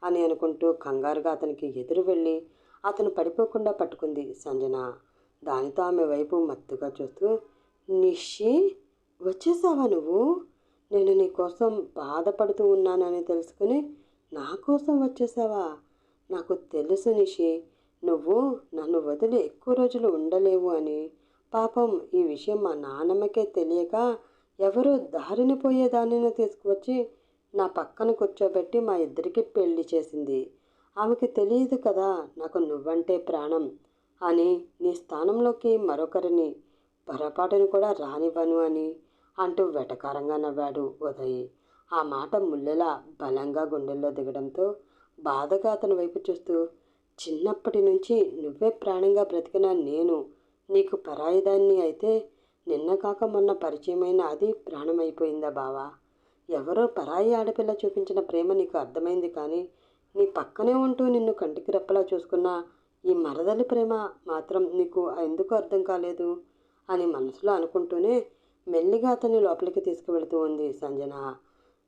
అని అనుకుంటూ కంగారుగా అతనికి ఎదురు వెళ్ళి అతను పడిపోకుండా పట్టుకుంది సంజన. దానితో ఆమె వైపు మత్తుగా చూస్తూ నిషి, వచ్చేసావా నువ్వు? నేను నీ కోసం బాధపడుతూ ఉన్నానని తెలుసుకుని నా కోసం వచ్చేసావా? నాకు తెలుసు నిషి, నువ్వు నన్ను వదిలి ఎక్కువ రోజులు ఉండలేవు అని. పాపం ఈ విషయం మా నాన్నమ్మకే తెలియక ఎవరో దారిని పోయేదానిని తీసుకువచ్చి నా పక్కన కూర్చోబెట్టి మా ఇద్దరికి పెళ్లి చేసింది. ఆమెకి తెలియదు కదా నాకు నువ్వంటే ప్రాణం అని. నీ స్థానంలోకి మరొకరిని పొరపాటును కూడా రానివ్వను అని అంటూ వెటకారంగా నవ్వాడు ఉదయ్. ఆ మాట ముల్లెలా బలంగా గుండెల్లో దిగడంతో బాధగా అతని వైపు చూస్తూ చిన్నప్పటి నుంచి నువ్వే ప్రాణంగా బ్రతికిన నేను నీకు పరాయిదాన్ని అయితే నిన్న కాక మొన్న పరిచయమైన అది ప్రాణమైపోయిందా బావా? ఎవరో పరాయి ఆడపిల్ల చూపించిన ప్రేమ నీకు అర్థమైంది కానీ నీ పక్కనే ఉంటూ నిన్ను కంటికి రెప్పలా చూసుకున్న ఈ మరదలి ప్రేమ మాత్రం నీకు ఎందుకు అర్థం కాలేదు అని మనసులో అనుకుంటూనే మెల్లిగా అతన్ని లోపలికి తీసుకువెళుతూ ఉంది సంజన.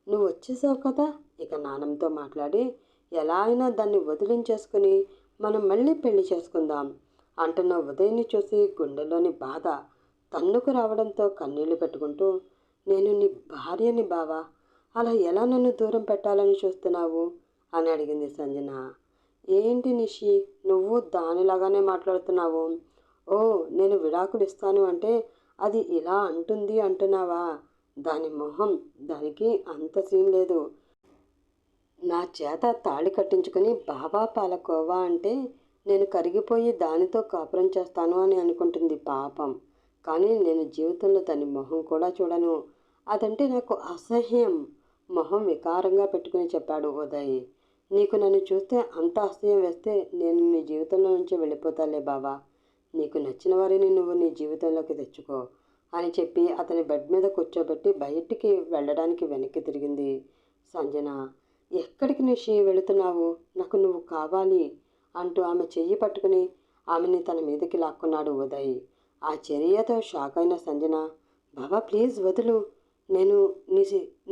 నువ్వు వచ్చేసావు కదా, ఇక నాన్నమ్మతో మాట్లాడి ఎలా అయినా దాన్ని వదిలించేసుకుని మనం మళ్ళీ పెళ్లి చేసుకుందాం అంటున్న ఉదయ్ని చూసి గుండెల్లోని బాధ తన్నుకు రావడంతో కన్నీళ్లు పెట్టుకుంటూ, నేను నీ భార్యని బావా, అలా ఎలా నన్ను దూరం పెట్టాలని చూస్తున్నావు అని అడిగింది సంజన. ఏంటి నిషి, నువ్వు దానిలాగానే మాట్లాడుతున్నావు? ఓ, నేను విడాకులు ఇస్తాను అంటే అది ఇలా అంటుంది అంటున్నావా? దాని మొహం, దానికి అంత సీన్ లేదు. నా చేత తాళి కట్టించుకుని బాబా పాలకోవా అంటే నేను కరిగిపోయి దానితో కాపురం చేస్తాను అని అనుకుంటుంది పాపం. కానీ నేను జీవితంలో దాని మొహం కూడా చూడను. అదంటే నాకు అసహ్యం. మొహం వికారంగా పెట్టుకుని చెప్పాడు ఉదయ్. నీకు నన్ను చూస్తే అంత అసహ్యం వేస్తే నేను నీ జీవితంలో నుంచి వెళ్ళిపోతాలే బాబా. నీకు నచ్చిన వారిని నువ్వు నీ జీవితంలోకి తెచ్చుకో అని చెప్పి అతని బెడ్ మీద కూర్చోబెట్టి బయటికి వెళ్ళడానికి వెనక్కి తిరిగింది సంజన. ఎక్కడికి నిషి వెళుతున్నావు? నాకు నువ్వు కావాలి అంటూ ఆమె చెయ్యి పట్టుకుని ఆమెని తన మీదకి లాక్కున్నాడు ఉదయ్. ఆ చర్యతో షాక్ అయిన సంజన, బాబా ప్లీజ్ వదులు, నేను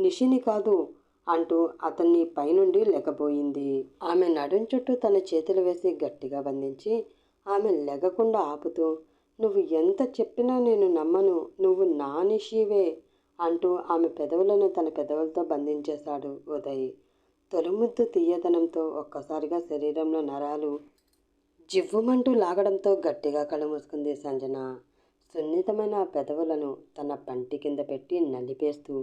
నిషిని కాదు అంటూ అతన్ని పైనుండి లెగబోయింది. ఆమె నడుం చుట్టూ తన చేతులు వేసి గట్టిగా బంధించి ఆమె లెగకుండా ఆపుతూ, నువ్వు ఎంత చెప్పినా నేను నమ్మను, నువ్వు నా నిషివే అంటూ ఆమె పెదవులను తన పెదవులతో బంధించేశాడు ఉదయ్. తొలిముద్దు తీయదనంతో ఒక్కసారిగా శరీరంలో నరాలు జివ్వుమంటూ లాగడంతో గట్టిగా కళ్ళు మూసుకుంది సంజన. సున్నితమైన ఆ పెదవులను తన పంటి కింద పెట్టి నలిపేస్తూ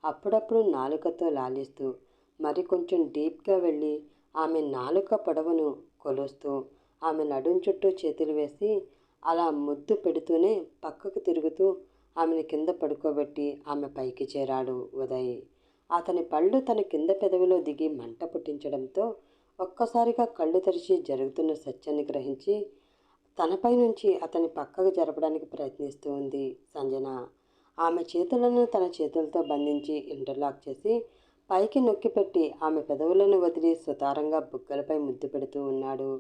అప్పుడప్పుడు నాలుకతో లాలిస్తూ మరి కొంచెం డీప్గా వెళ్ళి ఆమె నాలుక పొడవును కొలుస్తూ ఆమె నడుం చుట్టూ చేతులు వేసి అలా ముద్దు పెడుతూనే పక్కకు తిరుగుతూ ఆమెను కింద పడుకోబెట్టి ఆమె పైకి చేరాడు ఉదయ్. అతని పళ్ళు తన కింద పెదవిలో దిగి మంట పుట్టించడంతో ఒక్కసారిగా కళ్ళు తెరిచి జరుగుతున్న సత్యాన్ని గ్రహించి తనపై నుంచి అతని పక్కకు జరపడానికి ప్రయత్నిస్తూ ఉంది సంజన. ఆమె చేతులను తన చేతులతో బంధించి ఇంటర్లాక్ చేసి పైకి నొక్కిపెట్టి ఆమె పెదవులను వదిలి సుతారంగా బుగ్గలపై ముద్దు పెడుతూ ఉన్నాడు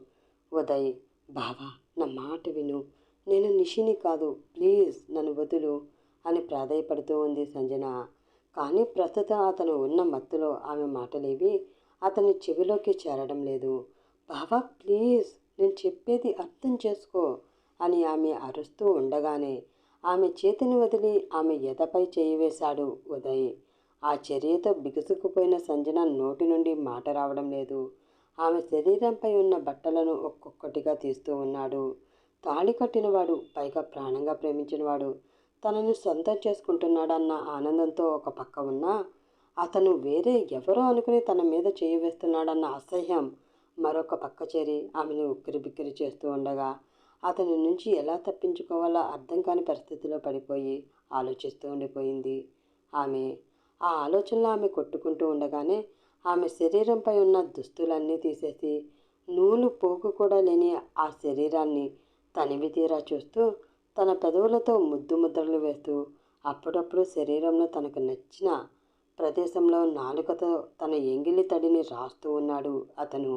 ఉదయ్. బావా, నా మాట విను, నేను నిషిని కాదు, ప్లీజ్ నన్ను వదులు అని ప్రాధేయపడుతూ ఉంది సంజన. కానీ ప్రస్తుతం అతను ఉన్న మత్తులో ఆమె మాటలేవి అతని చెవిలోకి చేరడం లేదు. బావా ప్లీజ్, నేను చెప్పేది అర్థం చేసుకో అని ఆమె అరుస్తూ ఉండగానే ఆమె చేతిని వదిలి ఆమె ఎదపై చేయి వేశాడు ఉదయ్. ఆ చర్యతో బిగుసుకుపోయిన సంజన నోటి నుండి మాట రావడం లేదు. ఆమె శరీరంపై ఉన్న బట్టలను ఒక్కొక్కటిగా తీస్తూ ఉన్నాడు. తాళి కట్టినవాడు, పైగా ప్రాణంగా ప్రేమించినవాడు తనను సొంతం చేసుకుంటున్నాడన్న ఆనందంతో ఒక పక్క ఉన్నా, అతను వేరే ఎవరో అనుకుని తన మీద చేయి వేస్తున్నాడన్న అసహ్యం మరొక పక్క చేరి ఆమెను ఉక్కిరి బిక్కిరి చేస్తూ ఉండగా అతని నుంచి ఎలా తప్పించుకోవాలో అర్థం కాని పరిస్థితిలో పడిపోయి ఆలోచిస్తూ ఉండిపోయింది ఆమె. ఆ ఆలోచనలో ఆమె కొట్టుకుంటూ ఉండగానే ఆమె శరీరంపై ఉన్న దుస్తులన్నీ తీసేసి నూలు పోగు కూడా లేని ఆ శరీరాన్ని తనివి తీరా చూస్తూ తన పెదవులతో ముద్దు ముద్రలు వేస్తూ అప్పుడప్పుడు శరీరంలో తనకు నచ్చిన ప్రదేశంలో నాలుకతో తన ఎంగిలి తడిని రాస్తూ ఉన్నాడు అతను.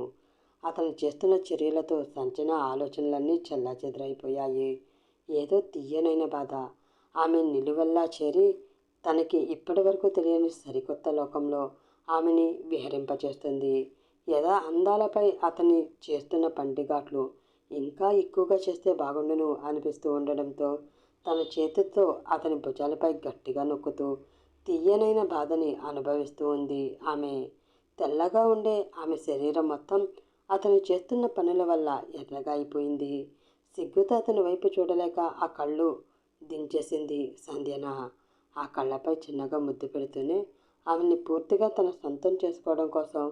అతను చేస్తున్న చర్యలతో సంచన ఆలోచనలన్నీ చెల్లాచెదరైపోయాయి. ఏదో తీయనైన బాధ ఆమె నిలువెల్లా చేరి తనకి ఇప్పటి వరకు తెలియని సరికొత్త లోకంలో ఆమెని విహరింపచేస్తుంది. యథా అందాలపై అతని చేస్తున్న పంటిఘాట్లు ఇంకా ఎక్కువగా చేస్తే బాగుండును అనిపిస్తూ ఉండడంతో తన చేతితో అతని భుజాలపై గట్టిగా నొక్కుతూ తీయనైన బాధని అనుభవిస్తూ ఉంది ఆమె. తెల్లగా ఉండే ఆమె శరీరం మొత్తం అతను చేస్తున్న పనుల వల్ల ఎర్రగా అయిపోయింది. సిగ్గుతో అతని వైపు చూడలేక ఆ కళ్ళు దించేసింది సంధ్యన. ఆ కళ్ళపై చిన్నగా ముద్దు పెడుతూనే ఆమెని పూర్తిగా తన సొంతం చేసుకోవడం కోసం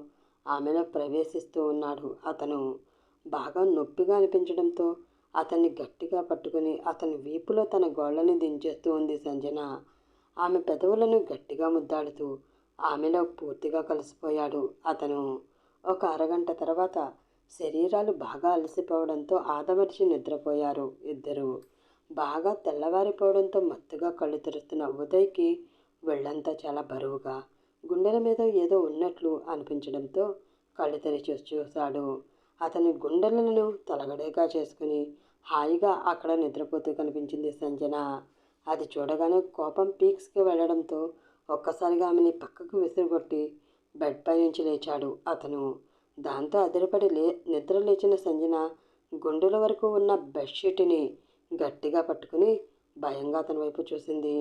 ఆమెలో ప్రవేశిస్తూ ఉన్నాడు అతను. బాగా నొప్పిగా అనిపించడంతో అతన్ని గట్టిగా పట్టుకుని అతని వీపులో తన గోళ్ళని దించేస్తూ ఉంది సంజన. ఆమె పెదవులను గట్టిగా ముద్దాడుతూ ఆమెలో పూర్తిగా కలిసిపోయాడు అతను. ఒక అరగంట తర్వాత శరీరాలు బాగా అలసిపోవడంతో ఆదమర్చి నిద్రపోయారు ఇద్దరు. బాగా తెల్లవారిపోవడంతో మత్తుగా కళ్ళు తెరుస్తున్న ఉదయ్కి వెళ్ళంతా చాలా బరువుగా, గుండెల మీద ఏదో ఉన్నట్లు అనిపించడంతో కళ్ళు తెరిచి చూశాడు. అతని గుండెలను తలగడేగా చేసుకుని హాయిగా అక్కడ నిద్రపోతూ కనిపించింది సంజన. అది చూడగానే కోపం పీక్స్కి వెళ్ళడంతో ఒక్కసారిగా ఆమెని పక్కకు విసిరిగొట్టి బెడ్ పై నుంచి లేచాడు అతను. దాంతో అదిరిపడి నిద్ర లేచిన సంజన గుండెల వరకు ఉన్న బెడ్షీట్ని గట్టిగా పట్టుకుని భయంగా అతని వైపు చూసింది.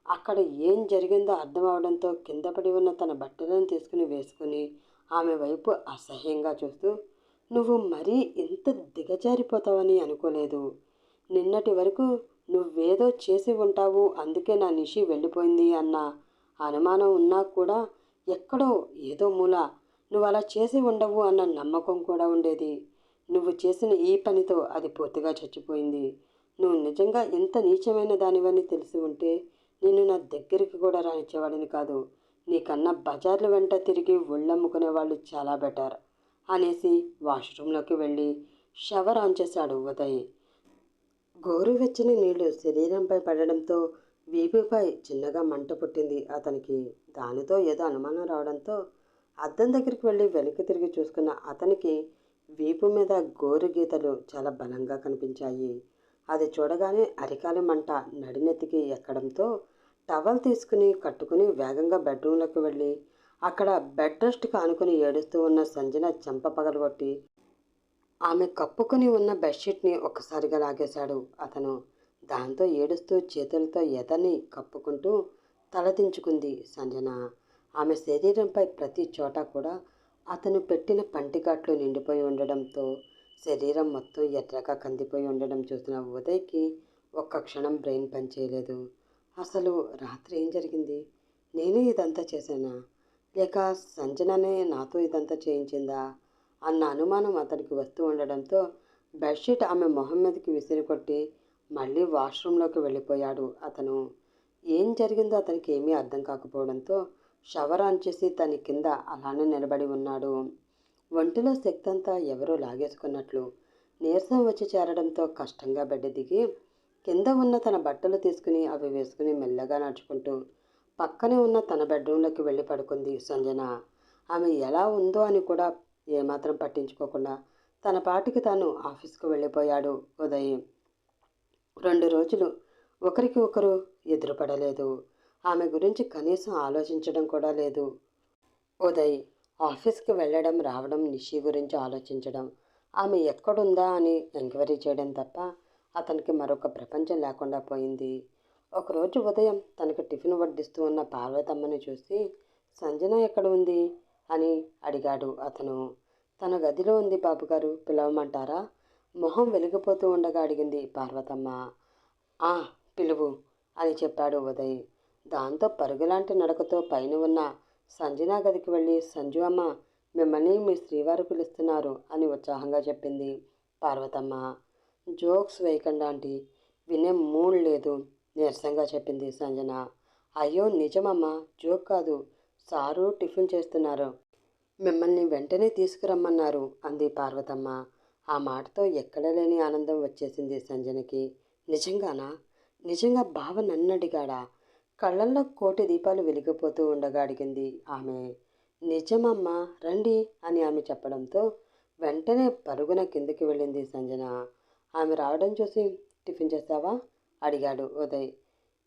అక్కడ ఏం జరిగిందో అర్థం అవడంతో కింద పడి ఉన్న తన బట్టలను తీసుకుని వేసుకుని ఆమె వైపు అసహ్యంగా చూస్తూ, నువ్వు మరీ ఇంత దిగజారిపోతావని అనుకోలేదు. నిన్నటి వరకు నువ్వేదో చేసి ఉంటావు, అందుకే నా నిషి వెళ్ళిపోయింది అన్న అనుమానం ఉన్నా కూడా ఎక్కడో ఏదో మూల నువ్వు అలా చేసి ఉండవు అన్న నమ్మకం కూడా ఉండేది. నువ్వు చేసిన ఈ పనితో అది పూర్తిగా చచ్చిపోయింది. నువ్వు నిజంగా ఇంత నీచమైన దానివని తెలిసి ఉంటే నేను నా దగ్గరికి కూడా రానిచ్చేవాడిని కాదు. నీకన్నా బజార్ల వెంట తిరిగి ఒళ్ళమ్ముకునే వాళ్ళు చాలా బెటర్ అనేసి వాష్రూంలోకి వెళ్ళి షవర్ ఆన్ చేశాడు ఉదయ్. గోరువెచ్చని నీళ్లు శరీరంపై పడడంతో వీపుపై చిన్నగా మంట పుట్టింది అతనికి. దానితో ఏదో అనుమానం రావడంతో అద్దం దగ్గరికి వెళ్ళి వెనక్కి తిరిగి చూసుకున్న అతనికి వీపు మీద గోరు గీతలు చాలా బలంగా కనిపించాయి. అది చూడగానే అరికాలి మంట నడినెత్తికి ఎక్కడంతో టవల్ తీసుకుని కట్టుకుని వేగంగా బెడ్రూమ్లోకి వెళ్ళి అక్కడ బెడ్ రెస్ట్కి ఆనుకుని ఏడుస్తూ ఉన్న సంజన చెంప పగలగొట్టి ఆమె కప్పుకొని ఉన్న బెడ్షీట్ని ఒక్కసారిగా లాగేశాడు అతను. దాంతో ఏడుస్తూ చేతులతో ఎదని కప్పుకుంటూ తలదించుకుంది సంజన. ఆమె శరీరంపై ప్రతి చోట కూడా అతను పెట్టిన పంటిఘాట్లు నిండిపోయి ఉండడంతో శరీరం మొత్తం ఎర్రగా కందిపోయి ఉండడం చూసిన ఉదయ్కి ఒక్క క్షణం బ్రెయిన్ పనిచేయలేదు. అసలు రాత్రి ఏం జరిగింది? నేనే ఇదంతా చేశానా, లేక సంజననే నాతో ఇదంతా చేయించిందా అన్న అనుమానం అతనికి వస్తూ ఉండడంతో బెడ్షీట్ ఆమె మొహం మీదకి విసిరికొట్టి మళ్ళీ వాష్రూంలోకి వెళ్ళిపోయాడు అతను. ఏం జరిగిందో అతనికి ఏమీ అర్థం కాకపోవడంతో షవర్ ఆన్ చేసి తన కింద అలానే నిలబడి ఉన్నాడు. ఒంటిలో శక్తి అంతా ఎవరో లాగేసుకున్నట్లు నీరసం వచ్చి చేరడంతో కష్టంగా బెడ్ దిగి కింద ఉన్న తన బట్టలు తీసుకుని అవి వేసుకుని మెల్లగా నడుచుకుంటూ పక్కనే ఉన్న తన బెడ్రూమ్లోకి వెళ్ళి పడుకుంది సంజన. ఆమె ఎలా ఉందో అని కూడా ఏమాత్రం పట్టించుకోకుండా తన పాటికి తాను ఆఫీస్కు వెళ్ళిపోయాడు ఉదయ్. 2 రోజులు ఒకరికి ఒకరు ఎదురుపడలేదు. ఆమె గురించి కనీసం ఆలోచించడం కూడా లేదు. ఉదయ్ ఆఫీస్కి వెళ్ళడం రావడం, నిషి గురించి ఆలోచించడం, ఆమె ఎక్కడుందా అని ఎంక్వైరీ చేయడం తప్ప అతనికి మరొక ప్రపంచం లేకుండా పోయింది. ఒకరోజు ఉదయం తనకు టిఫిన్ వడ్డిస్తూ ఉన్న పార్వతమ్మని చూసి సంజన ఎక్కడ ఉంది అని అడిగాడు అతను. తన గదిలో ఉంది బాబుగారు, పిలవమంటారా? మొహం వెలిగిపోతూ ఉండగా అడిగింది పార్వతమ్మ. ఆ, పిలువు అని చెప్పాడు ఉదయ్. దాంతో పరుగులాంటి నడకతో పైన ఉన్న సంజన గదికి వెళ్ళి సంజు అమ్మ మిమ్మల్ని మీ శ్రీవారు పిలుస్తున్నారు అని ఉత్సాహంగా చెప్పింది పార్వతమ్మ. జోక్స్ వేయకుండా ఆంటీ, వినే మూడ్ లేదు నీరసంగా చెప్పింది సంజన. అయ్యో నిజమమ్మా, జోక్ కాదు, సారు టిఫిన్ చేస్తున్నారు, మిమ్మల్ని వెంటనే తీసుకురమ్మన్నారు అంది పార్వతమ్మ. ఆ మాటతో ఎక్కడ లేని ఆనందం వచ్చేసింది సంజనకి. నిజంగానా? నిజంగా బావ నన్ను అడిగాడా? కళ్ళల్లో కోటి దీపాలు వెలిగిపోతూ ఉండగా అడిగింది ఆమె. నిజమమ్మా, రండి అని ఆమె చెప్పడంతో వెంటనే పరుగున కిందకి వెళ్ళింది సంజన. ఆమె రావడం చూసి టిఫిన్ చేస్తావా అడిగాడు ఉదయ్.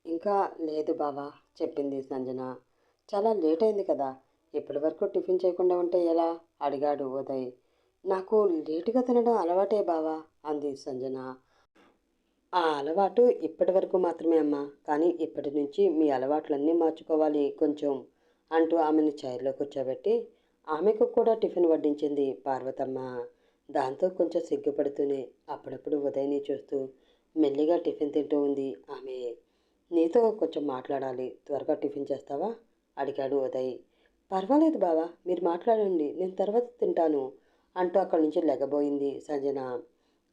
ఇంకా లేదు బావా చెప్పింది సంజన. చాలా లేట్ అయింది కదా, ఇప్పటి వరకు టిఫిన్ చేయకుండా ఉంటే ఎలా అడిగాడు ఉదయ్. నాకు లేటుగా తినడం అలవాటే బావా అంది సంజన. ఆ అలవాటు ఇప్పటి వరకు మాత్రమే అమ్మా, కానీ ఇప్పటి నుంచి మీ అలవాట్లన్నీ మార్చుకోవాలి కొంచెం అంటూ ఆమెను చైర్లో కూర్చోబెట్టి ఆమెకు కూడా టిఫిన్ వడ్డించింది పార్వతమ్మ. దాంతో కొంచెం సిగ్గుపడుతూనే అప్పుడప్పుడు ఉదయ్ని చూస్తూ మెల్లిగా టిఫిన్ తింటూ ఉంది ఆమె. నీతో కొంచెం మాట్లాడాలి, త్వరగా టిఫిన్ చేస్తావా అడిగాడు ఉదయ్. పర్వాలేదు బావా, మీరు మాట్లాడండి, నేను తర్వాత తింటాను అంటూ అక్కడి నుంచి లెగబోయింది సంజన.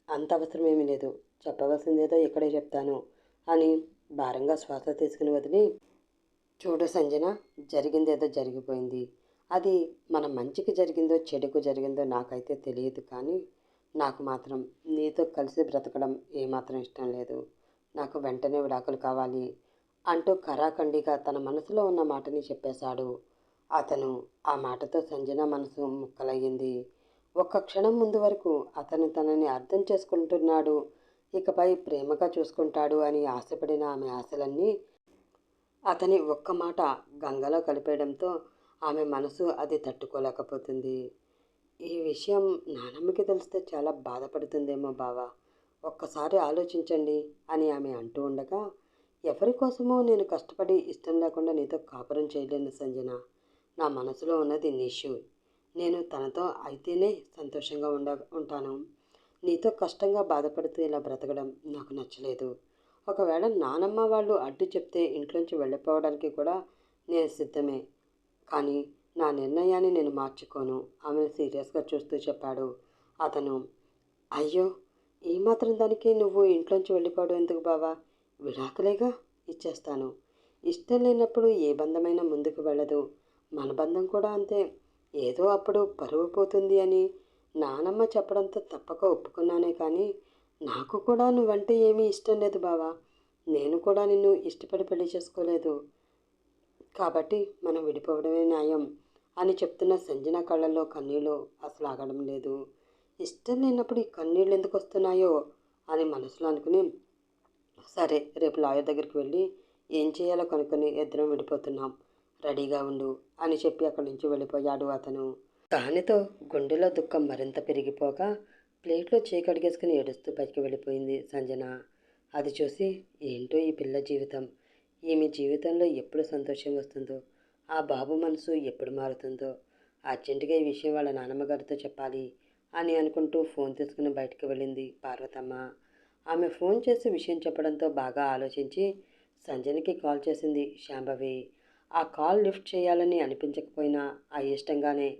అంత అవసరమేమీ లేదు, చెప్పవలసిందేదో ఇక్కడే చెప్తాను అని భారంగా శ్వాస తీసుకుని వదిలి, చూడు సంజన, జరిగిందేదో జరిగిపోయింది. అది మన మంచికి జరిగిందో చెడుకు జరిగిందో నాకైతే తెలియదు, కానీ నాకు మాత్రం నీతో కలిసి బ్రతకడం ఏమాత్రం ఇష్టం లేదు. నాకు వెంటనే విడాకులు కావాలి అంటూ కరాఖండిగా తన మనసులో ఉన్న మాటని చెప్పేశాడు. అతను ఆ మాటతో సంజన మనసు ముక్కలయ్యింది. ఒక్క క్షణం ముందు వరకు అతను తనని అర్థం చేసుకుంటున్నాడు, ఇకపై ప్రేమగా చూసుకుంటాడు అని ఆశపడిన ఆమె ఆశలన్నీ అతని ఒక్క మాట గంగలో కలిపేయడంతో ఆమె మనసు అది తట్టుకోలేకపోతుంది. ఈ విషయం నానమ్మకి తెలిస్తే చాలా బాధపడుతుందేమో బావా, ఒక్కసారి ఆలోచించండి అని ఆమె అంటూ ఉండగా, ఎవరి కోసమో నేను కష్టపడి ఇష్టం లేకుండా నీతో కాపురం చేయలేను సంజన. నా మనసులో ఉన్నది నిషు. నేను తనతో అయితేనే సంతోషంగా ఉంటాను. నీతో కష్టంగా బాధపడుతూ ఇలా బ్రతకడం నాకు నచ్చలేదు. ఒకవేళ నానమ్మ వాళ్ళు అడ్డు చెప్తే ఇంట్లోంచి వెళ్ళిపోవడానికి కూడా నేను సిద్ధమే. కానీ నా నిర్ణయాన్ని నేను మార్చుకోను. ఆమె సీరియస్గా చూస్తూ చెప్పాడు అతను. అయ్యో, ఈ మాత్రం దానికి నువ్వు ఇంట్లోంచి వెళ్ళిపోవడం ఎందుకు బావా? విడాకులేగా, ఇచ్చేస్తాను. ఇష్టం లేనప్పుడు ఏ బంధమైనా ముందుకు వెళ్ళదు. మన బంధం కూడా అంతే. ఏదో అప్పుడు పరువు పోతుంది అని నానమ్మ చెప్పడంతో తప్పక ఒప్పుకున్నానే, కానీ నాకు కూడా నువ్వంటే ఏమీ ఇష్టం లేదు బావా. నేను కూడా నిన్ను ఇష్టపడి పెళ్లి చేసుకోలేదు. కాబట్టి మనం విడిపోవడమే న్యాయం అని చెప్తున్న సంజన కళ్ళల్లో కన్నీళ్ళు అసలు ఆగడం లేదు. ఇష్టం లేనప్పుడు ఈ కన్నీళ్ళు ఎందుకు వస్తున్నాయో అని మనసులో అనుకుని, సరే రేపు లాయర్ దగ్గరికి వెళ్ళి ఏం చేయాలో కనుక్కొని ఇద్దరం విడిపోతున్నాం, రెడీగా ఉండు అని చెప్పి అక్కడి నుంచి వెళ్ళిపోయాడు అతను. దానితో గుండెలో దుఃఖం మరింత పెరిగిపోగా ప్లేట్లో చేకడిగేసుకుని ఏడుస్తూ పైకి వెళ్ళిపోయింది సంజన. అది చూసి, ఏంటో ఈ పిల్ల జీవితం, ఈమె జీవితంలో ఎప్పుడు సంతోషం వస్తుందో, ఆ బాబు మనసు ఎప్పుడు మారుతుందో, అర్జెంటుగా ఈ విషయం వాళ్ళ నాన్నమ్మగారితో చెప్పాలి అని అనుకుంటూ ఫోన్ తీసుకుని బయటకు వెళ్ళింది పార్వతమ్మ. ఆమె ఫోన్ చేసి విషయం చెప్పడంతో బాగా ఆలోచించి సంజనకి కాల్ చేసింది శాంభవి. ఆ కాల్ లిఫ్ట్ చేయాలని అనిపించకపోయినా అయిష్టంగానే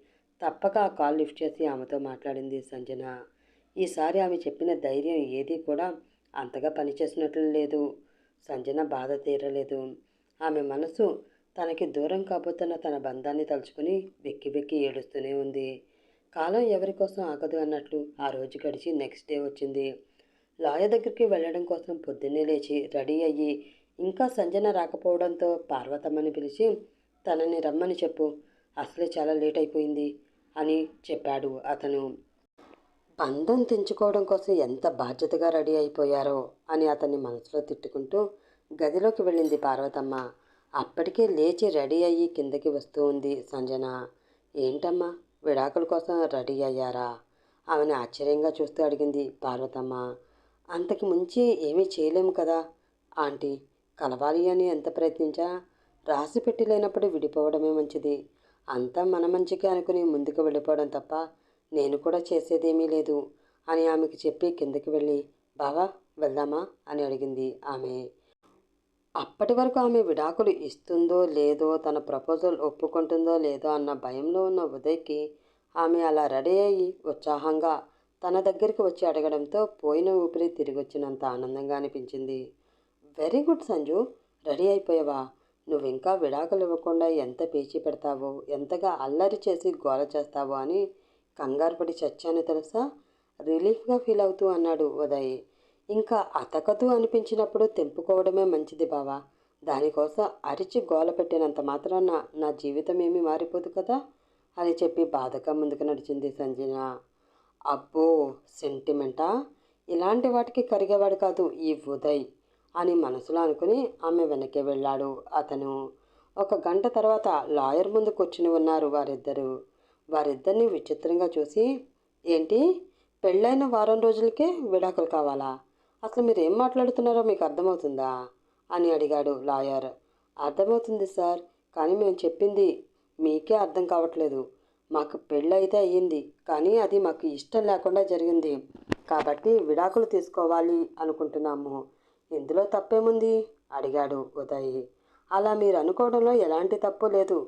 తప్పక ఆ కాల్ లిఫ్ట్ చేసి ఆమెతో మాట్లాడింది సంజన. ఈసారి ఆమె చెప్పిన ధైర్యం ఏదీ కూడా అంతగా పనిచేసినట్లు లేదు. సంజన బాధ తీరలేదు. ఆమె మనసు తనకి దూరం కాబోతున్న తన బంధాన్ని తలుచుకుని వెక్కి వెక్కి ఏడుస్తూనే ఉంది. కాలం ఎవరి కోసం ఆగదు అన్నట్లు ఆ రోజు గడిచి నెక్స్ట్ డే వచ్చింది. లాయర్ దగ్గరికి వెళ్ళడం కోసం పొద్దున్నే లేచి రెడీ అయ్యి ఇంకా సంజన రాకపోవడంతో పార్వతమ్మని పిలిచి తనని రమ్మని చెప్పు, అసలే చాలా లేట్ అయిపోయింది అని చెప్పాడు అతను. బంధం తెంచుకోవడం కోసం ఎంత బాధ్యతగా రెడీ అయిపోయారో అని అతన్ని మనసులో తిట్టుకుంటూ గదిలోకి వెళ్ళింది పార్వతమ్మ. అప్పటికే లేచి రెడీ అయ్యి కిందకి వస్తూ ఉంది సంజన. ఏంటమ్మా, విడాకుల కోసం రెడీ అయ్యారా? ఆమెను ఆశ్చర్యంగా చూస్తూ అడిగింది పార్వతమ్మ. అంతకు మించి ఏమీ చేయలేము కదా ఆంటీ. కలవాలి అని ఎంత ప్రయత్నించా రాసి పెట్టి లేనప్పుడు విడిపోవడమే మంచిది. అంతా మన మంచిగా అనుకుని ముందుకు వెళ్ళిపోవడం తప్ప నేను కూడా చేసేదేమీ లేదు అని ఆమెకు చెప్పి కిందకి వెళ్ళి, బావా వెళ్దామా అని అడిగింది ఆమె. అప్పటి వరకు ఆమె విడాకులు ఇస్తుందో లేదో, తన ప్రపోజల్ ఒప్పుకుంటుందో లేదో అన్న భయంలో ఉన్న ఉదయ్కి ఆమె అలా రెడీ అయ్యి ఉత్సాహంగా తన దగ్గరికి వచ్చి అడగడంతో పోయిన ఊపిరి తిరిగి వచ్చినంత ఆనందంగా అనిపించింది. వెరీ గుడ్ సంజు, రెడీ అయిపోయావా? నువ్వు ఇంకా విడాకులు ఇవ్వకుండా ఎంత పేచీ పెడతావో, ఎంతగా అల్లరి చేసి గోల చేస్తావో అని కంగారు పడి చచ్చాను తెలుసా, రిలీఫ్గా ఫీల్ అవుతూ అన్నాడు ఉదయ్. ఇంకా అతకదు అనిపించినప్పుడు తెంపుకోవడమే మంచిది బావా. దానికోసం అరిచి గోల పెట్టినంత మాత్రాన నా జీవితం ఏమీ మారిపోదు కదా అని చెప్పి బాధగా ముందుకు నడిచింది సంజన. అబ్బో, సెంటిమెంటా? ఇలాంటి వాటికి కరిగేవాడు కాదు ఈ ఉదయ్ అని మనసులో అనుకుని ఆమె వెనక్కి వెళ్ళాడు అతను. ఒక గంట తర్వాత లాయర్ ముందు కూర్చుని ఉన్నారు వారిద్దరూ. వారిద్దరిని విచిత్రంగా చూసి, ఏంటి పెళ్ళైన వారం రోజులకే విడాకులు కావాలా? అసలు మీరు ఏం మాట్లాడుతున్నారో మీకు అర్థమవుతుందా అని అడిగాడు లాయర్. అర్థమవుతుంది సార్, కానీ మేము చెప్పింది మీకే అర్థం కావట్లేదు. మాకు పెళ్ళైతే అయ్యింది, కానీ అది మాకు ఇష్టం లేకుండా జరిగింది. కాబట్టి విడాకులు తీసుకోవాలి అనుకుంటున్నాము. ఇందులో తప్పేముంది అడిగాడు ఉదయ్. అలా మీరు అనుకోవడంలో ఎలాంటి తప్పు లేదు,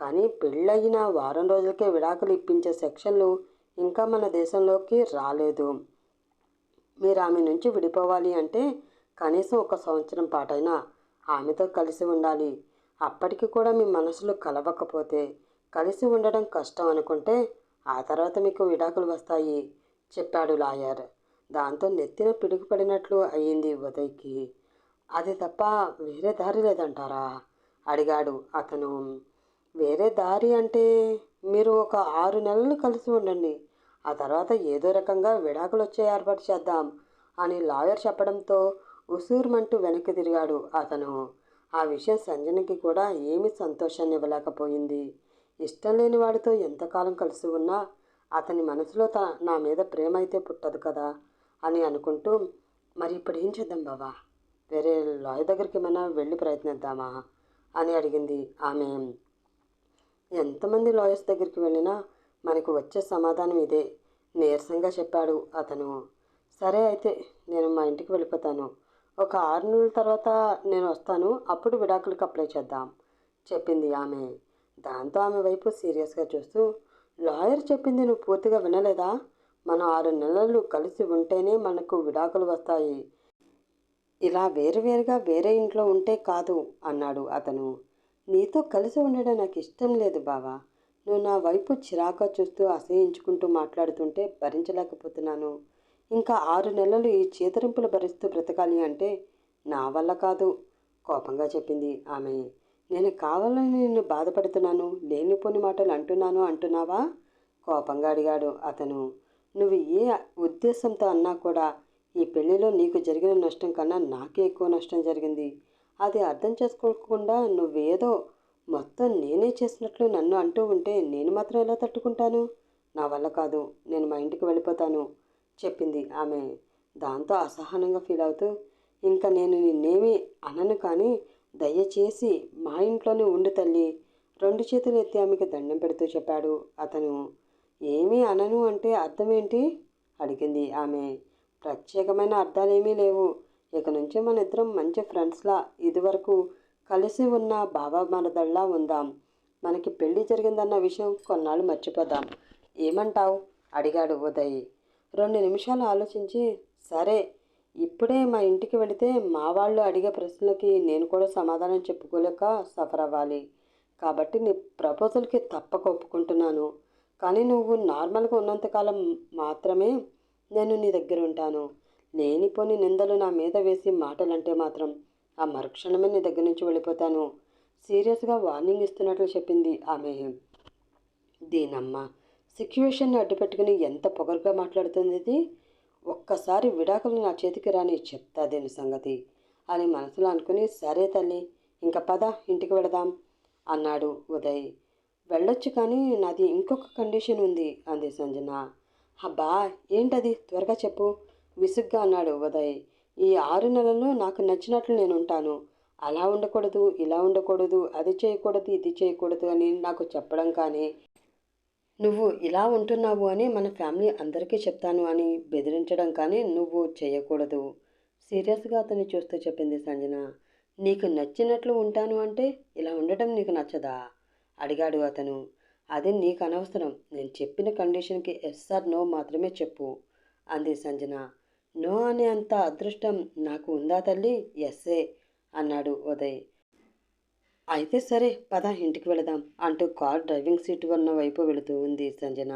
కానీ పెళ్ళయిన వారం రోజులకే విడాకులు ఇప్పించే సెక్షన్లు ఇంకా మన దేశంలోకి రాలేదు. మీరు ఆమె నుంచి విడిపోవాలి అంటే కనీసం 1 సంవత్సరం పాటైనా ఆమెతో కలిసి ఉండాలి. అప్పటికి కూడా మీ మనసులు కలవకపోతే, కలిసి ఉండడం కష్టం అనుకుంటే ఆ తర్వాత మీకు విడాకులు వస్తాయి చెప్పాడు లాయర్. దాంతో నెత్తిన పిడుగుపడినట్లు అయ్యింది ఉదయ్కి. అది తప్ప వేరే దారి లేదంటారా అడిగాడు అతను. వేరే దారి అంటే మీరు ఒక 6 నెలలు కలిసి ఉండండి, ఆ తర్వాత ఏదో రకంగా విడాకులు వచ్చే ఏర్పాటు చేద్దాం అని లాయర్ చెప్పడంతో ఉసూరుమంటూ వెనక్కి తిరిగాడు అతను. ఆ విషయం సంజనకి కూడా ఏమీ సంతోషాన్ని ఇవ్వలేకపోయింది. ఇష్టం లేని వాడితో ఎంతకాలం కలిసి ఉన్నా అతని మనసులో నా మీద ప్రేమ అయితే పుట్టదు కదా అని అనుకుంటూ, మరి ఇప్పుడు ఏం చేద్దాం బావా, వేరే లాయర్ దగ్గరికి ఏమైనా వెళ్ళి ప్రయత్నిద్దామా అని అడిగింది ఆమె. ఎంతమంది లాయర్స్ దగ్గరికి వెళ్ళినా మనకు వచ్చే సమాధానం ఇదే, నీరసంగా చెప్పాడు అతను. సరే అయితే నేను మా ఇంటికి వెళ్ళిపోతాను, ఒక 6 నెలల తర్వాత నేను వస్తాను, అప్పుడు విడాకులకు అప్లై చేద్దాం చెప్పింది ఆమె. దాంతో ఆమె వైపు సీరియస్గా చూస్తూ, లాయర్ చెప్పింది నువ్వు పూర్తిగా వినలేదా? మనం 6 నెలలు కలిసి ఉంటేనే మనకు విడాకులు వస్తాయి, ఇలా వేరువేరుగా వేరే ఇంట్లో ఉంటే కాదు అన్నాడు అతను. నీతో కలిసి ఉండడం నాకు ఇష్టం లేదు బావా, నువ్వు నా వైపు చిరాగ్గా చూస్తూ అసహించుకుంటూ మాట్లాడుతుంటే భరించలేకపోతున్నాను. ఇంకా 6 నెలలు ఈ చేతరింపులు భరిస్తూ బ్రతకాలి అంటే నా వల్ల కాదు కోపంగా చెప్పింది ఆమె. నేను కావాలని నిన్ను బాధపడుతున్నాను, లేనిపోని మాటలు అంటున్నావా కోపంగా అడిగాడు అతను. నువ్వు ఏ ఉద్దేశంతో అన్నా కూడా ఈ పెళ్లిలో నీకు జరిగిన నష్టం కన్నా నాకే ఎక్కువ నష్టం జరిగింది. అది అర్థం చేసుకోకుండా నువ్వేదో మొత్తం నేనే చేసినట్లు నన్ను అంటూ ఉంటే నేను మాత్రం ఎలా తట్టుకుంటాను? నా వల్ల కాదు, నేను మా ఇంటికి వెళ్ళిపోతాను చెప్పింది ఆమె. దాంతో అసహనంగా ఫీల్ అవుతూ, ఇంకా నేను నిన్నేమీ అనను కానీ దయచేసి మా ఇంట్లోనే ఉండు తల్లి, 2 చేతులు ఎత్తి ఆమెకి దండం పెడుతూ చెప్పాడు అతను. ఏమీ అనను అంటే అర్థమేంటి అడిగింది ఆమె. ప్రత్యేకమైన అర్థాలేమీ లేవు, ఇక నుంచి మన ఇద్దరం మంచి ఫ్రెండ్స్లా, ఇదివరకు కలిసి ఉన్న బాబా మరదళ్ళలా ఉందాం, మనకి పెళ్లి జరిగిందన్న విషయం కొన్నాళ్ళు మర్చిపోదాం, ఏమంటావు అడిగాడు ఉదయ్. 2 నిమిషాలు ఆలోచించి, సరే, ఇప్పుడే మా ఇంటికి వెళితే మా వాళ్ళు అడిగే ప్రశ్నలకి నేను కూడా సమాధానం చెప్పుకోలేక సఫర్ అవ్వాలి, కాబట్టి నీ ప్రపోజల్కి తప్పక ఒప్పుకుంటున్నాను, కానీ నువ్వు నార్మల్గా ఉన్నంతకాలం మాత్రమే నేను నీ దగ్గర ఉంటాను, లేనిపోని నిందలు నా మీద వేసి మాటలంటే మాత్రం ఆ మరుక్షణమే నీ దగ్గర నుంచి వెళ్ళిపోతాను సీరియస్గా వార్నింగ్ ఇస్తున్నట్లు చెప్పింది ఆమె. దీనమ్మ, సిచ్యువేషన్ని అడ్డుపెట్టుకుని ఎంత పొగరుగా మాట్లాడుతుంది ఇది, ఒక్కసారి విడాకులు నా చేతికి రాని చెప్తా దీని సంగతి అని మనసులో అనుకుని, సరే తల్లి, ఇంక పద ఇంటికి వెళదాం అన్నాడు ఉదయ్. వెళ్ళొచ్చు కానీ నాది ఇంకొక కండిషన్ ఉంది అంది సంజన. అబ్బా, ఏంటది, త్వరగా చెప్పు విసుగ్గా అన్నాడు ఉదయ్. ఈ 6 నెలల్లో నాకు నచ్చినట్లు నేను ఉంటాను, అలా ఉండకూడదు, ఇలా ఉండకూడదు, అది చేయకూడదు, ఇది చేయకూడదు అని నాకు చెప్పడం కానీ, నువ్వు ఇలా ఉంటున్నావు అని మన ఫ్యామిలీ అందరికీ చెప్తాను అని బెదిరించడం కానీ నువ్వు చేయకూడదు సీరియస్గా అతన్ని చూస్తూ చెప్పింది సంజన. నీకు నచ్చినట్లు ఉంటాను అంటే ఇలా ఉండటం నీకు నచ్చదా అడిగాడు అతను. అది నీకు అనవసరం, నేను చెప్పిన కండిషన్కి ఎస్ ఆర్ నో మాత్రమే చెప్పు అంది సంజన. నో అనే అంత అదృష్టం నాకు ఉందా తల్లి? ఎస్ఏ అన్నాడు ఉదయ్. అయితే సరే పద ఇంటికి వెళదాం అంటూ కార్ డ్రైవింగ్ సీట్ ఉన్న వైపు వెళుతూ ఉంది సంజన.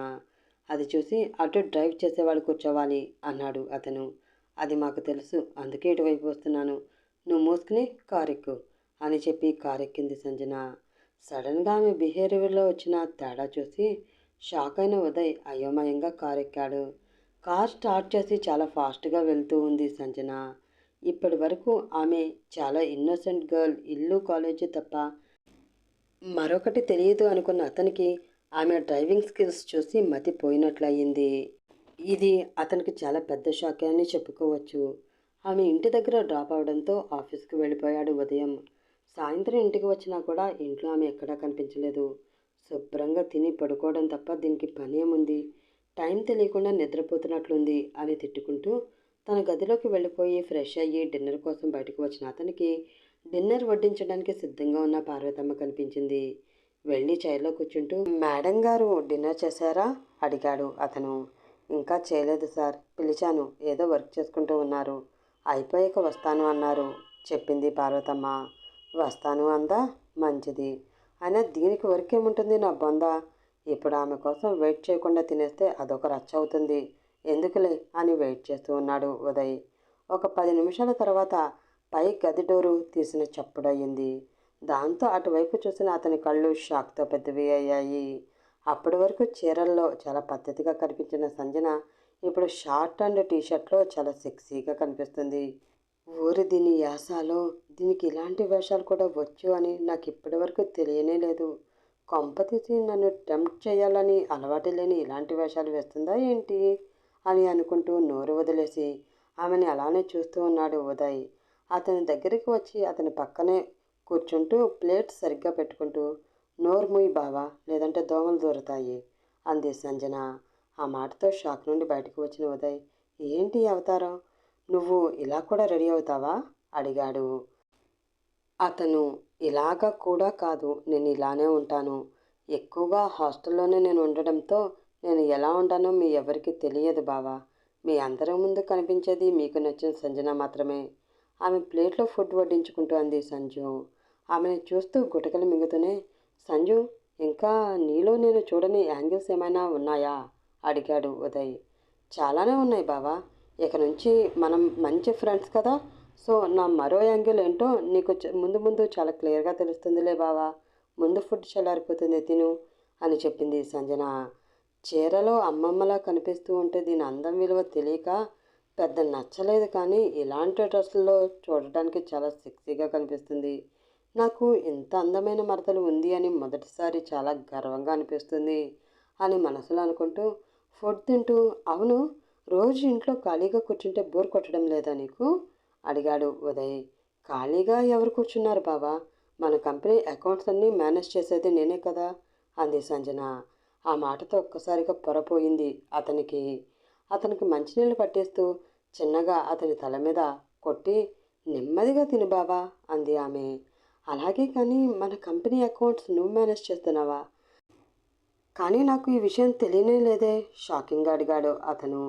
అది చూసి అటు డ్రైవ్ చేసేవాడు కూర్చోవాలి అన్నాడు అతను. అది మాకు తెలుసు, అందుకే ఇటువైపు వస్తున్నాను, నువ్వు మూసుకుని కార్ ఎక్కు అని చెప్పి కార్ ఎక్కింది సంజన. సడన్గా ఆమె బిహేవియర్లో వచ్చిన తేడా చూసి షాక్ అయిన ఉదయ్ అయోమయంగా కార్ ఎక్కాడు. కార్ స్టార్ట్ చేసి చాలా ఫాస్ట్గా వెళ్తూ ఉంది సంజన. ఇప్పటి వరకు ఆమె చాలా ఇన్నోసెంట్ గర్ల్, ఇల్లు కాలేజీ తప్ప మరొకటి తెలియదు అనుకున్న అతనికి ఆమె డ్రైవింగ్ స్కిల్స్ చూసి మతిపోయినట్లయింది. ఇది అతనికి చాలా పెద్ద షాకే అని చెప్పుకోవచ్చు. ఆమె ఇంటి దగ్గర డ్రాప్ అవడంతో ఆఫీస్కి వెళ్ళిపోయాడు ఉదయం. సాయంత్రం ఇంటికి వచ్చినా కూడా ఇంట్లో ఆమె ఎక్కడా కనిపించలేదు. శుభ్రంగా తిని పడుకోవడం తప్ప దీనికి పని ఏముంది, టైం తెలియకుండా నిద్రపోతున్నట్లుంది అని తిట్టుకుంటూ తన గదిలోకి వెళ్ళిపోయి ఫ్రెష్ అయ్యి డిన్నర్ కోసం బయటకు వచ్చిన అతనికి డిన్నర్ వడ్డించడానికి సిద్ధంగా ఉన్న పార్వతమ్మ కనిపించింది. వెళ్ళి చైర్లో కూర్చుంటూ, మేడం గారు డిన్నర్ చేశారా అడిగాడు అతను. ఇంకా చేయలేదు సార్, పిలిచాను, ఏదో వర్క్ చేసుకుంటూ ఉన్నారు, అయిపోయాక వస్తాను అన్నారు చెప్పింది పార్వతమ్మ. వస్తాను అందా, మంచిది, అయినా దీనికి వర్క్ ఏముంటుంది నా బొంద, ఇప్పుడు ఆమె కోసం వెయిట్ చేయకుండా తినేస్తే అదొక రచ్చ అవుతుంది, ఎందుకులే అని వెయిట్ చేస్తూ ఉన్నాడు ఉదయ్. ఒక 10 నిమిషాల తర్వాత పై గది డోరు తీసిన చప్పుడయ్యింది. దాంతో అటువైపు చూసిన అతని కళ్ళు షాక్తో పెద్దవి అయ్యాయి. అప్పటి వరకు చీరల్లో చాలా పద్ధతిగా కనిపించిన సంజన ఇప్పుడు షార్ట్ అండ్ టీషర్ట్లో చాలా సెక్సీగా కనిపిస్తుంది. ఊరి దీని యాసలో దీనికి ఇలాంటి వేషాలు కూడా వచ్చు అని నాకు ఇప్పటి వరకు తెలియనే లేదు. కొంపతీసి నన్ను టెంప్ట్ చేయాలని అలవాటు లేని ఇలాంటి వేషాలు వేస్తుందా ఏంటి అని అనుకుంటూ నోరు వదిలేసి ఆమెని అలానే చూస్తూ ఉన్నాడు ఉదయ్. అతని దగ్గరికి వచ్చి అతని పక్కనే కూర్చుంటూ ప్లేట్ సరిగ్గా పెట్టుకుంటూ, నోరు మూయి బావా, లేదంటే దోమలు దూరతాయి అంది సంజన. ఆ మాటతో షాక్ నుండి బయటకు వచ్చిన ఉదయ్, ఏంటి ఈ అవతారం, నువ్వు ఇలా కూడా రెడీ అవుతావా అడిగాడు. అతను, ఇలాగా కూడా కాదు, నేను ఇలానే ఉంటాను. ఎక్కువగా హాస్టల్లోనే నేను ఉండడంతో నేను ఎలా ఉంటానో మీ ఎవరికి తెలియదు బావా. మీ అందరి ముందు కనిపించేది మీకు నచ్చిన సంజన మాత్రమే. ఆమె ప్లేట్లో ఫుడ్ వడ్డించుకుంటూ అంది సంజు. ఆమెను చూస్తూ గుటకలు మింగుతూనే, సంజు, ఇంకా నీలో నేను చూడని యాంగిల్స్ ఏమైనా ఉన్నాయా అడిగాడు ఉదయ్. చాలానే ఉన్నాయి బావా. ఇక నుంచి మనం మంచి ఫ్రెండ్స్ కదా. సో నా మరో యాంగిల్ ఏంటో నీకు ముందు ముందు చాలా క్లియర్గా తెలుస్తుందిలే బావా. ముందు ఫుడ్ చల్లారిపోతుంది తిను అని చెప్పింది సంజన. చీరలో అమ్మమ్మలా కనిపిస్తూ ఉంటే దీని అందం విలువ తెలియక పెద్ద నచ్చలేదు, కానీ ఇలాంటి డ్రెస్సుల్లో చూడటానికి చాలా సెక్సీగా కనిపిస్తుంది. నాకు ఇంత అందమైన మరదలు ఉంది అని మొదటిసారి చాలా గర్వంగా అనిపిస్తుంది అని మనసులో అనుకుంటూ ఫుడ్ తింటూ, అవును, రోజు ఇంట్లో ఖాళీగా కూర్చుంటే బోర్ కొట్టడం లేదా నీకు అడిగాడు ఉదయ్. ఖాళీగా ఎవరు కూర్చున్నారు బావా, మన కంపెనీ అకౌంట్స్ అన్నీ మేనేజ్ చేసేది నేనే కదా అంది సంజన. ఆ మాటతో ఒక్కసారిగా పొరపోయింది అతనికి. అతనికి మంచినీళ్ళు పట్టేస్తూ చిన్నగా అతని తల మీద కొట్టి, నెమ్మదిగా తిను బావా అంది ఆమె. అలాగే, కానీ మన కంపెనీ అకౌంట్స్ నువ్వు మేనేజ్ చేస్తున్నావా? కానీ నాకు ఈ విషయం తెలియనే లేదే షాకింగ్గా అడిగాడు అతను.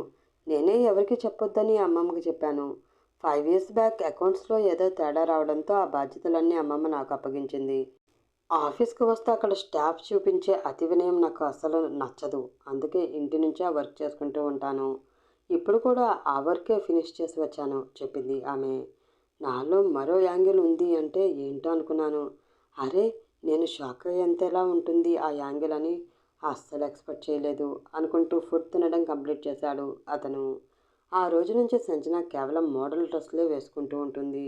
నేనే ఎవరికి చెప్పొద్దని అమ్మమ్మకి చెప్పాను. 5 years బ్యాక్ అకౌంట్స్లో ఏదో తేడా రావడంతో ఆ బాధ్యతలన్నీ అమ్మమ్మ నాకు అప్పగించింది. ఆఫీస్కి వస్తే అక్కడ స్టాఫ్ చూపించే అతి వినయం నాకు అస్సలు నచ్చదు. అందుకే ఇంటి నుంచే ఆ వర్క్ చేసుకుంటూ ఉంటాను. ఇప్పుడు కూడా ఆ వర్కే ఫినిష్ చేసి వచ్చాను చెప్పింది ఆమె. నాలో మరో యాంగిల్ ఉంది అంటే ఏంటో అనుకున్నాను. అరే, నేను షాక్ అయ్యేంతలా ఉంటుంది ఆ యాంగిల్ అని అస్సలు ఎక్స్పెక్ట్ చేయలేదు అనుకుంటూ ఫుడ్ తినడం కంప్లీట్ చేశాడు అతను. ఆ రోజు నుంచి సంజన కేవలం మోడల్ డ్రెస్లే వేసుకుంటూ ఉంటుంది.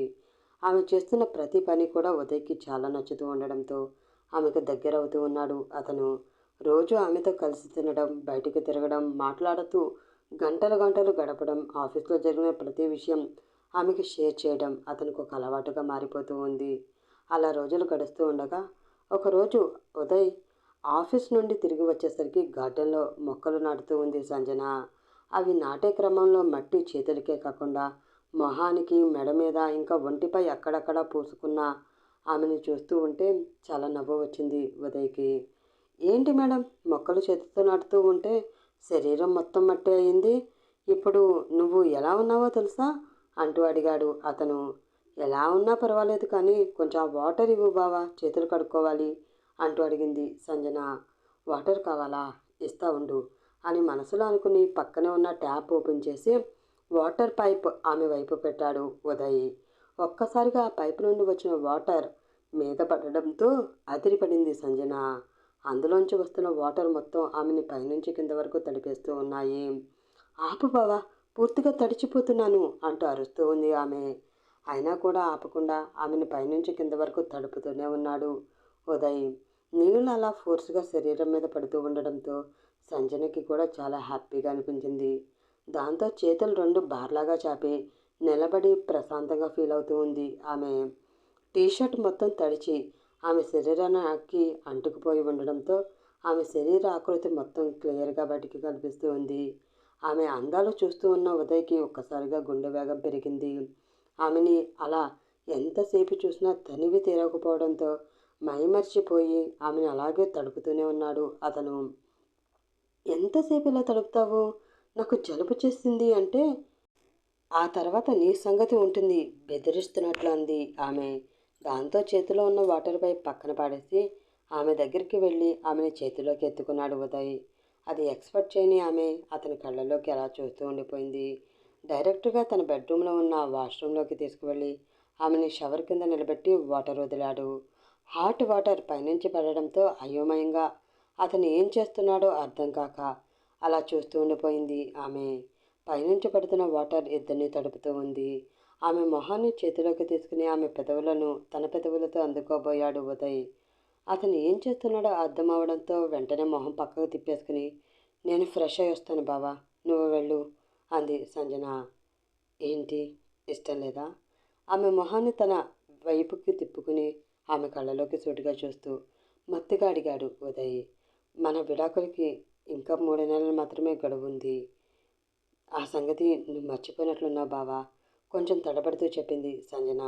ఆమె చేస్తున్న ప్రతి పని కూడా ఉదయ్కి చాలా నచ్చుతూ ఉండడంతో ఆమెకు దగ్గర అవుతూ ఉన్నాడు అతను. రోజు ఆమెతో కలిసి తినడం, బయటికి తిరగడం, మాట్లాడుతూ గంటలు గంటలు గడపడం, ఆఫీస్లో జరిగిన ప్రతి విషయం ఆమెకి షేర్ చేయడం అతనికి ఒక అలవాటుగా మారిపోతూ ఉంది. అలా రోజులు గడుస్తూ ఉండగా ఒకరోజు ఉదయ్ ఆఫీస్ నుండి తిరిగి వచ్చేసరికి గార్డెన్లో మొక్కలు నాటుతూ ఉంది సంజన. అవి నాటే క్రమంలో మట్టి చేతులకే కాకుండా మొహానికి, మెడ మీద, ఇంకా ఒంటిపై అక్కడక్కడ పూసుకున్న ఆమెను చూస్తూ ఉంటే చాలా నవ్వు వచ్చింది ఉదయ్కి. ఏంటి మేడం, మొక్కలు చేతితో నాటుతూ ఉంటే శరీరం మొత్తం మట్టి అయింది. ఇప్పుడు నువ్వు ఎలా ఉన్నావో తెలుసా అంటూ అడిగాడు అతను. ఎలా ఉన్నా పర్వాలేదు, కానీ కొంచెం ఆ వాటర్ ఇవ్వు బావా, చేతులు కడుక్కోవాలి అంటూ అడిగింది సంజన. వాటర్ కావాలా, ఇస్తా ఉండు అని మనసులో అనుకుని పక్కనే ఉన్న ట్యాప్ ఓపెన్ చేసి వాటర్ పైప్ ఆమె వైపు పెట్టాడు ఉదయ్. ఒక్కసారిగా ఆ పైపు నుండి వచ్చిన వాటర్ మీద పడడంతో అదిరిపడింది సంజన. అందులోంచి వస్తున్న వాటర్ మొత్తం ఆమెని పైనుంచి కింద వరకు తడిపేస్తూ ఉన్నాయి. ఆపు బావా, పూర్తిగా తడిచిపోతున్నాను అంటూ అరుస్తూ ఉంది ఆమె. అయినా కూడా ఆపకుండా ఆమెను పైనుంచి కింద వరకు తడుపుతూనే ఉన్నాడు ఉదయ్. నీళ్ళు అలా ఫోర్స్గా శరీరం మీద పడుతూ ఉండడంతో సంజనకి కూడా చాలా హ్యాపీగా అనిపించింది. దాంతో చేతులు రెండు బార్లాగా చాపి నిలబడి ప్రశాంతంగా ఫీల్ అవుతూ ఉంది ఆమె. టీషర్ట్ మొత్తం తడిచి ఆమె శరీరానికి అంటుకుపోయి ఉండడంతో ఆమె శరీర ఆకృతి మొత్తం క్లియర్గా బయటికి కనిపిస్తూ ఉంది. ఆమె అందాలు చూస్తూ ఉన్న ఉదయ్కి ఒక్కసారిగా గుండె వేగం పెరిగింది. ఆమెని అలా ఎంతసేపు చూసినా తనివి తీరకపోవడంతో మైమర్చిపోయి ఆమెను అలాగే తడుపుతూనే ఉన్నాడు అతను. ఎంతసేపు ఇలా తడుపుతావు, నాకు జలుబు చేసింది అంటే ఆ తర్వాత నీ సంగతి ఉంటుంది బెదిరిస్తున్నట్లు అంది ఆమె. దాంతో చేతిలో ఉన్న వాటర్ పైప్ పక్కన పాడేసి ఆమె దగ్గరికి వెళ్ళి ఆమెని చేతిలోకి ఎత్తుకున్నాడు ఉదయ్. అది ఎక్స్పెక్ట్ చేయని ఆమె అతని కళ్ళలోకి అలా చూస్తూ ఉండిపోయింది. డైరెక్ట్గా తన బెడ్రూమ్లో ఉన్న వాష్రూమ్లోకి తీసుకువెళ్ళి ఆమెని షవర్ కింద నిలబెట్టి వాటర్ వదిలాడు. హాట్ వాటర్ పైనుంచి పడడంతో అయోమయంగా అతను ఏం చేస్తున్నాడో అర్థం కాక అలా చూస్తూ ఉండిపోయింది ఆమె. పైనుంచి పడుతున్న వాటర్ ఇద్దరిని తడుపుతూ ఉంది. ఆమె మొహాన్ని చేతిలోకి తీసుకుని ఆమె పెదవులను తన పెదవులతో అందుకోబోయాడు ఉదయ్. అతను ఏం చేస్తున్నాడో అర్థం అవడంతో వెంటనే మొహం పక్కకు తిప్పేసుకుని, నేను ఫ్రెష్ అయ్యి వస్తాను బావా, నువ్వు వెళ్ళు అంది సంజన. ఏంటి, ఇష్టం లేదా? ఆమె మొహాన్ని తన వైపుకి తిప్పుకుని ఆమె కళ్ళలోకి సూటిగా చూస్తూ మత్తుగా అడిగాడు ఉదయ్. మన విడాకులకి ఇంకా 3 నెలలు మాత్రమే గడువుంది. ఆ సంగతి నువ్వు మర్చిపోయినట్లున్నావు బావా, కొంచెం తడబడుతూ చెప్పింది సంజన.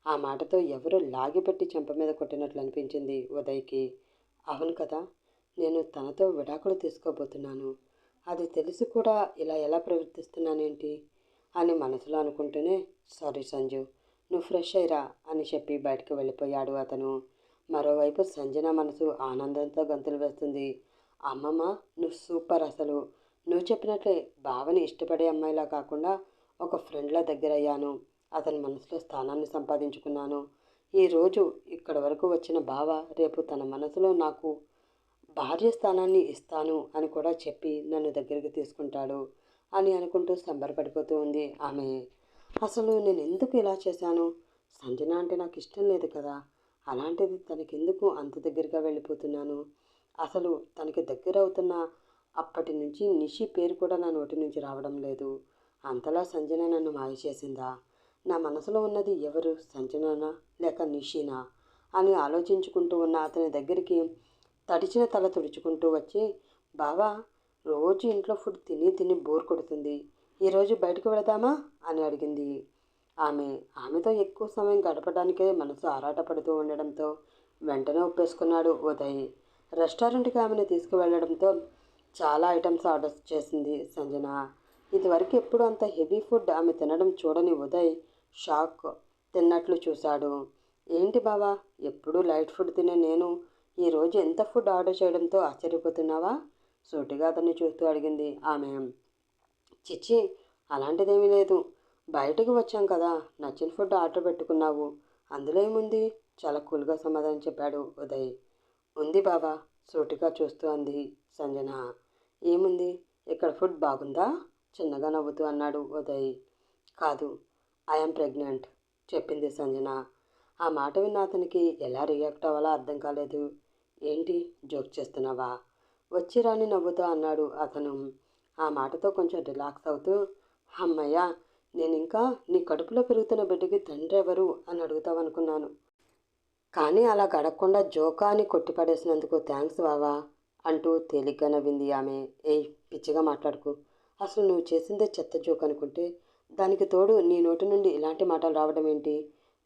ఆ మాటతో ఎవరో లాగిపెట్టి చెంప మీద కొట్టినట్లు అనిపించింది ఉదయ్కి. అవును కదా, నేను తనతో విడాకులు తీసుకోబోతున్నాను. అది తెలిసి కూడా ఇలా ఎలా ప్రవర్తిస్తున్నానేంటి అని మనసులో అనుకుంటూనే, సారీ సంజు, నువ్వు ఫ్రెష్ అయ్యిరా అని చెప్పి బయటకు వెళ్ళిపోయాడు అతను. మరోవైపు సంజన మనసు ఆనందంతో గంతులు వేస్తుంది. అమ్మమ్మ, నువ్వు సూపర్ అసలు. నువ్వు చెప్పినట్లే బావని ఇష్టపడే అమ్మాయిలా కాకుండా ఒక ఫ్రెండ్లా దగ్గరయ్యాను. అతని మనసులో స్థానాన్ని సంపాదించుకున్నాను. ఈరోజు ఇక్కడి వరకు వచ్చిన బావ రేపు తన మనసులో నాకు భార్య స్థానాన్ని ఇస్తాను అని కూడా చెప్పి నన్ను దగ్గరికి తీసుకుంటాడు అని అనుకుంటూ సంబరపడిపోతూ ఉంది ఆమె. అసలు నేను ఎందుకు ఇలా చేశాను? సంజన అంటే నాకు ఇష్టం లేదు కదా, అలాంటిది తనకెందుకు అంత దగ్గరగా వెళ్ళిపోతున్నాను? అసలు తనకి దగ్గర అవుతున్న అప్పటి నుంచి నిషి పేరు కూడా నా నోటి నుంచి రావడం లేదు. అంతలా సంజన నన్ను మాయ చేసిందా? నా మనసులో ఉన్నది ఎవరు, సంజననా లేక నిషినా అని ఆలోచించుకుంటూ ఉన్న అతని దగ్గరికి తడిచిన తల తుడుచుకుంటూ వచ్చి, బావా, రోజు ఇంట్లో ఫుడ్ తిని తిని బోర్ కొడుతుంది, ఈరోజు బయటకు వెళదామా అని అడిగింది ఆమె. ఆమెతో ఎక్కువ సమయం గడపడానికే మనసు ఆరాటపడుతూ ఉండడంతో వెంటనే ఒప్పేసుకున్నాడు ఉదయ్. రెస్టారెంట్కి ఆమెను తీసుకువెళ్ళడంతో చాలా ఐటమ్స్ ఆర్డర్ చేసింది సంజన. ఇదివరకు ఎప్పుడు అంత హెవీ ఫుడ్ ఆమె తినడం చూడని ఉదయ్ షాక్ తిన్నట్లు చూశాడు. ఏంటి బావా, ఎప్పుడూ లైట్ ఫుడ్ తినే నేను ఈరోజు ఎంత ఫుడ్ ఆర్డర్ చేయడంతో ఆశ్చర్యపోతున్నావా? సూటిగా అతన్ని చూస్తూ అడిగింది ఆమె. చిచ్చి, అలాంటిదేమీ లేదు. బయటకు వచ్చాం కదా, నచ్చిన ఫుడ్ ఆర్డర్ పెట్టుకున్నావు, అందులో ఏముంది? చాలా కూల్గా సమాధానం చెప్పాడు ఉదయ్. ఉంది బాబా, సూటిగా చూస్తూ అంది సంజన. ఏముంది, ఇక్కడ ఫుడ్ బాగుందా? చిన్నగా నవ్వుతూ అన్నాడు ఉదయ్. కాదు, ఐఎమ్ ప్రెగ్నెంట్ చెప్పింది సంజన. ఆ మాట విన్న అతనికి ఎలా రియాక్ట్ అవ్వాలో అర్థం కాలేదు. ఏంటి, జోక్ చేస్తున్నావా? వచ్చి రాని నవ్వుతూ అన్నాడు అతను. ఆ మాటతో కొంచెం రిలాక్స్ అవుతూ, అమ్మయ్య, నేను ఇంకా నీ కడుపులో పెరుగుతున్న బిడ్డకి తండ్రి ఎవరు అని అడుగుతావనుకున్నాను. కానీ అలా గడకుండా జోకా అని కొట్టిపడేసినందుకు థ్యాంక్స్ బావా అంటూ తేలిగ్గా నవ్వింది ఆమె. ఏయ్, పిచ్చిగా మాట్లాడుకు. అసలు నువ్వు చేసిందే చెత్త జోక్ అనుకుంటే దానికి తోడు నీ నోటి నుండి ఇలాంటి మాటలు రావడం ఏంటి?